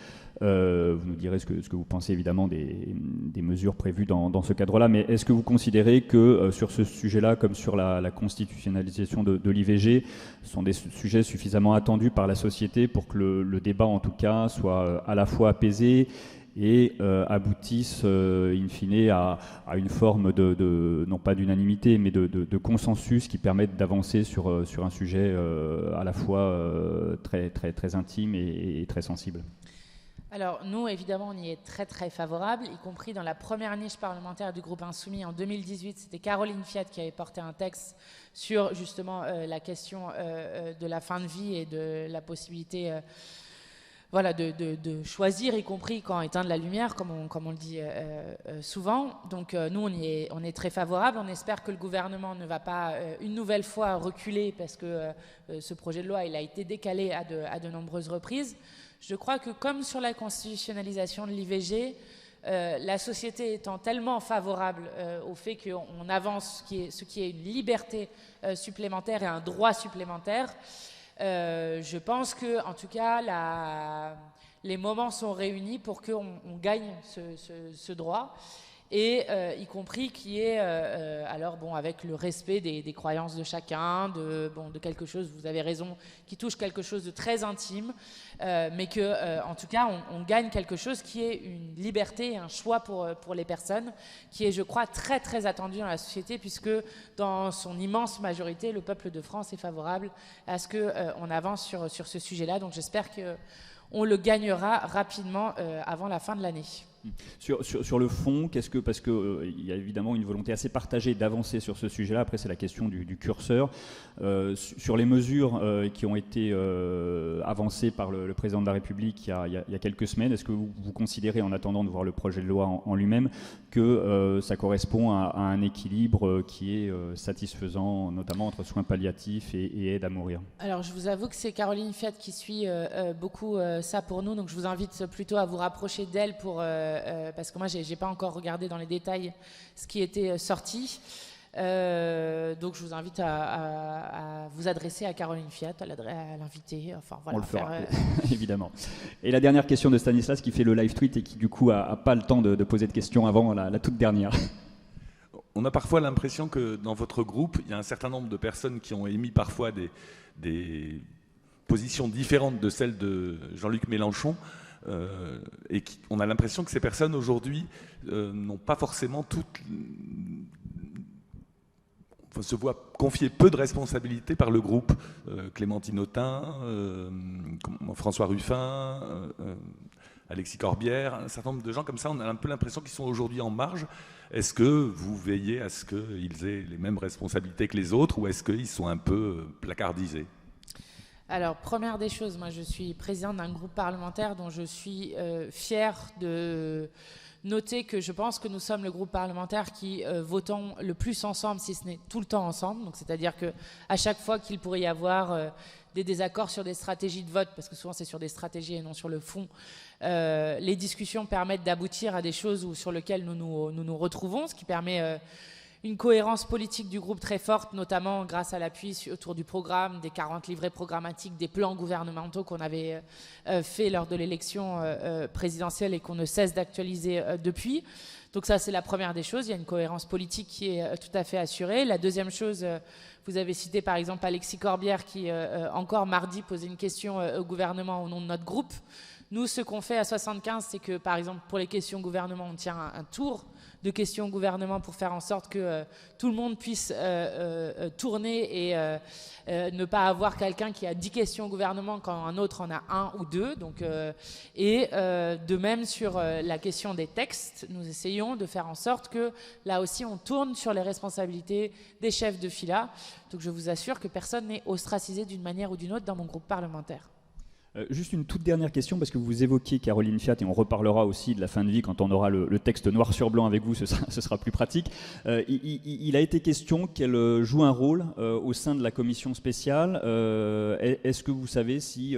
Vous nous direz ce que vous pensez évidemment des mesures prévues dans ce cadre-là, mais est-ce que vous considérez que sur ce sujet-là, comme sur la constitutionnalisation de l'IVG, ce sont des sujets suffisamment attendus par la société pour que le débat en tout cas soit à la fois apaisé et aboutisse in fine à une forme non pas d'unanimité, mais de consensus qui permette d'avancer sur un sujet à la fois très, très, très intime et très sensible? Alors nous, évidemment, on y est très très favorable, y compris dans la première niche parlementaire du groupe Insoumis en 2018. C'était Caroline Fiat qui avait porté un texte sur justement la question de la fin de vie et de la possibilité de choisir, y compris quand éteindre la lumière, comme on le dit souvent. Donc nous, on est très favorable. On espère que le gouvernement ne va pas une nouvelle fois reculer parce que ce projet de loi il a été décalé à de nombreuses reprises. Je crois que comme sur la constitutionnalisation de l'IVG, la société étant tellement favorable au fait qu'on avance ce qui est une liberté supplémentaire et un droit supplémentaire, je pense que, en tout cas, les moments sont réunis pour qu'on gagne ce droit. Et y compris qui est, avec le respect des croyances de chacun, de quelque chose, vous avez raison, qui touche quelque chose de très intime, mais que, en tout cas, on gagne quelque chose qui est une liberté, un choix pour les personnes, qui est, je crois, très très attendu dans la société, puisque dans son immense majorité, le peuple de France est favorable à ce qu'on avance sur ce sujet-là. Donc j'espère qu'on le gagnera rapidement avant la fin de l'année. Sur le fond, parce qu'il y a évidemment une volonté assez partagée d'avancer sur ce sujet-là, après c'est la question du curseur, sur les mesures qui ont été avancées par le président de la République il y a quelques semaines, est-ce que vous considérez, en attendant de voir le projet de loi en lui-même, que ça correspond à un équilibre qui est satisfaisant, notamment entre soins palliatifs et aide à mourir? Alors je vous avoue que c'est Caroline Fiat qui suit beaucoup ça pour nous, donc je vous invite plutôt à vous rapprocher d'elle parce que moi j'ai pas encore regardé dans les détails ce qui était sorti, donc je vous invite à vous adresser à Caroline Fiat, à l'inviter, on le fera évidemment. Et la dernière question de Stanislas qui fait le live tweet et qui du coup a pas le temps de poser de questions avant la toute dernière. On a parfois l'impression que dans votre groupe il y a un certain nombre de personnes qui ont émis parfois des positions différentes de celles de Jean-Luc Mélenchon. Et on a l'impression que ces personnes aujourd'hui n'ont pas forcément se voient confier peu de responsabilités par le groupe. Clémentine Autain, François Ruffin, Alexis Corbière, un certain nombre de gens comme ça, on a un peu l'impression qu'ils sont aujourd'hui en marge. Est-ce que vous veillez à ce qu'ils aient les mêmes responsabilités que les autres ou est-ce qu'ils sont un peu placardisés ? Alors, première des choses, moi je suis présidente d'un groupe parlementaire dont je suis fière de noter que je pense que nous sommes le groupe parlementaire qui votons le plus ensemble, si ce n'est tout le temps ensemble. Donc, c'est-à-dire qu'à chaque fois qu'il pourrait y avoir des désaccords sur des stratégies de vote, parce que souvent c'est sur des stratégies et non sur le fond, les discussions permettent d'aboutir à des choses sur lesquelles nous nous retrouvons, ce qui permet une cohérence politique du groupe très forte, notamment grâce à l'appui autour du programme, des 40 livrets programmatiques, des plans gouvernementaux qu'on avait fait lors de l'élection présidentielle et qu'on ne cesse d'actualiser depuis. Donc ça, c'est la première des choses. Il y a une cohérence politique qui est tout à fait assurée. La deuxième chose, vous avez cité par exemple Alexis Corbière qui, encore mardi, posait une question au gouvernement au nom de notre groupe. Nous, ce qu'on fait à 75, c'est que, par exemple, pour les questions au gouvernement, on tient un tour de questions au gouvernement pour faire en sorte que tout le monde puisse tourner et ne pas avoir quelqu'un qui a 10 questions au gouvernement quand un autre en a 1 ou 2. Donc, de même sur la question des textes, nous essayons de faire en sorte que là aussi on tourne sur les responsabilités des chefs de fila. Donc je vous assure que personne n'est ostracisé d'une manière ou d'une autre dans mon groupe parlementaire. Juste une toute dernière question, parce que vous évoquiez Caroline Fiat, et on reparlera aussi de la fin de vie quand on aura le texte noir sur blanc avec vous, ce sera plus pratique. Il a été question qu'elle joue un rôle au sein de la commission spéciale. Est-ce que vous savez si,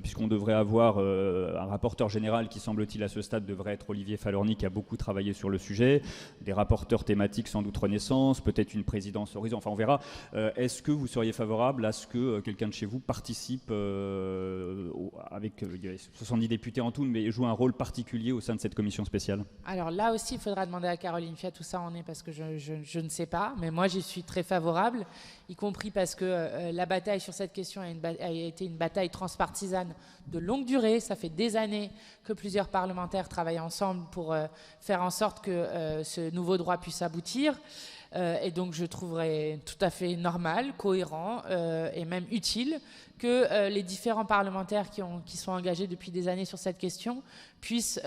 puisqu'on devrait avoir un rapporteur général qui, semble-t-il, à ce stade, devrait être Olivier Falorni, qui a beaucoup travaillé sur le sujet, des rapporteurs thématiques sans doute Renaissance, peut-être une présidence Horizon, enfin on verra. Est-ce que vous seriez favorable à ce que quelqu'un de chez vous participe avec 70 députés en tout, mais joue un rôle particulier au sein de cette commission spéciale? Alors là aussi, il faudra demander à Caroline Fiat où ça en est, parce que je ne sais pas, mais moi j'y suis très favorable, y compris parce que la bataille sur cette question a été une bataille transpartisane de longue durée. Ça fait des années que plusieurs parlementaires travaillent ensemble pour faire en sorte que ce nouveau droit puisse aboutir. Et donc je trouverais tout à fait normal, cohérent et même utile que les différents parlementaires qui sont engagés depuis des années sur cette question puissent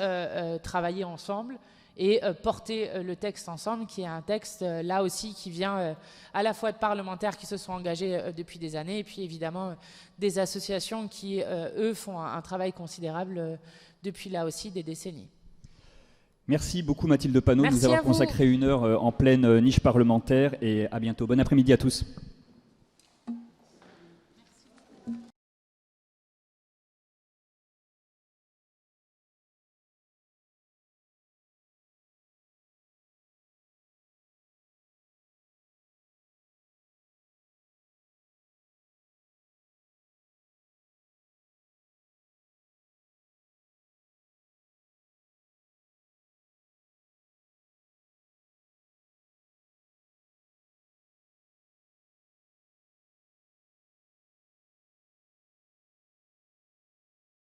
travailler ensemble et porter le texte ensemble, qui est un texte là aussi qui vient à la fois de parlementaires qui se sont engagés depuis des années, et puis évidemment des associations qui, eux, font un travail considérable depuis là aussi des décennies. Merci beaucoup Mathilde Panot de nous avoir consacré 1 heure en pleine niche parlementaire, et à bientôt. Bon après-midi à tous.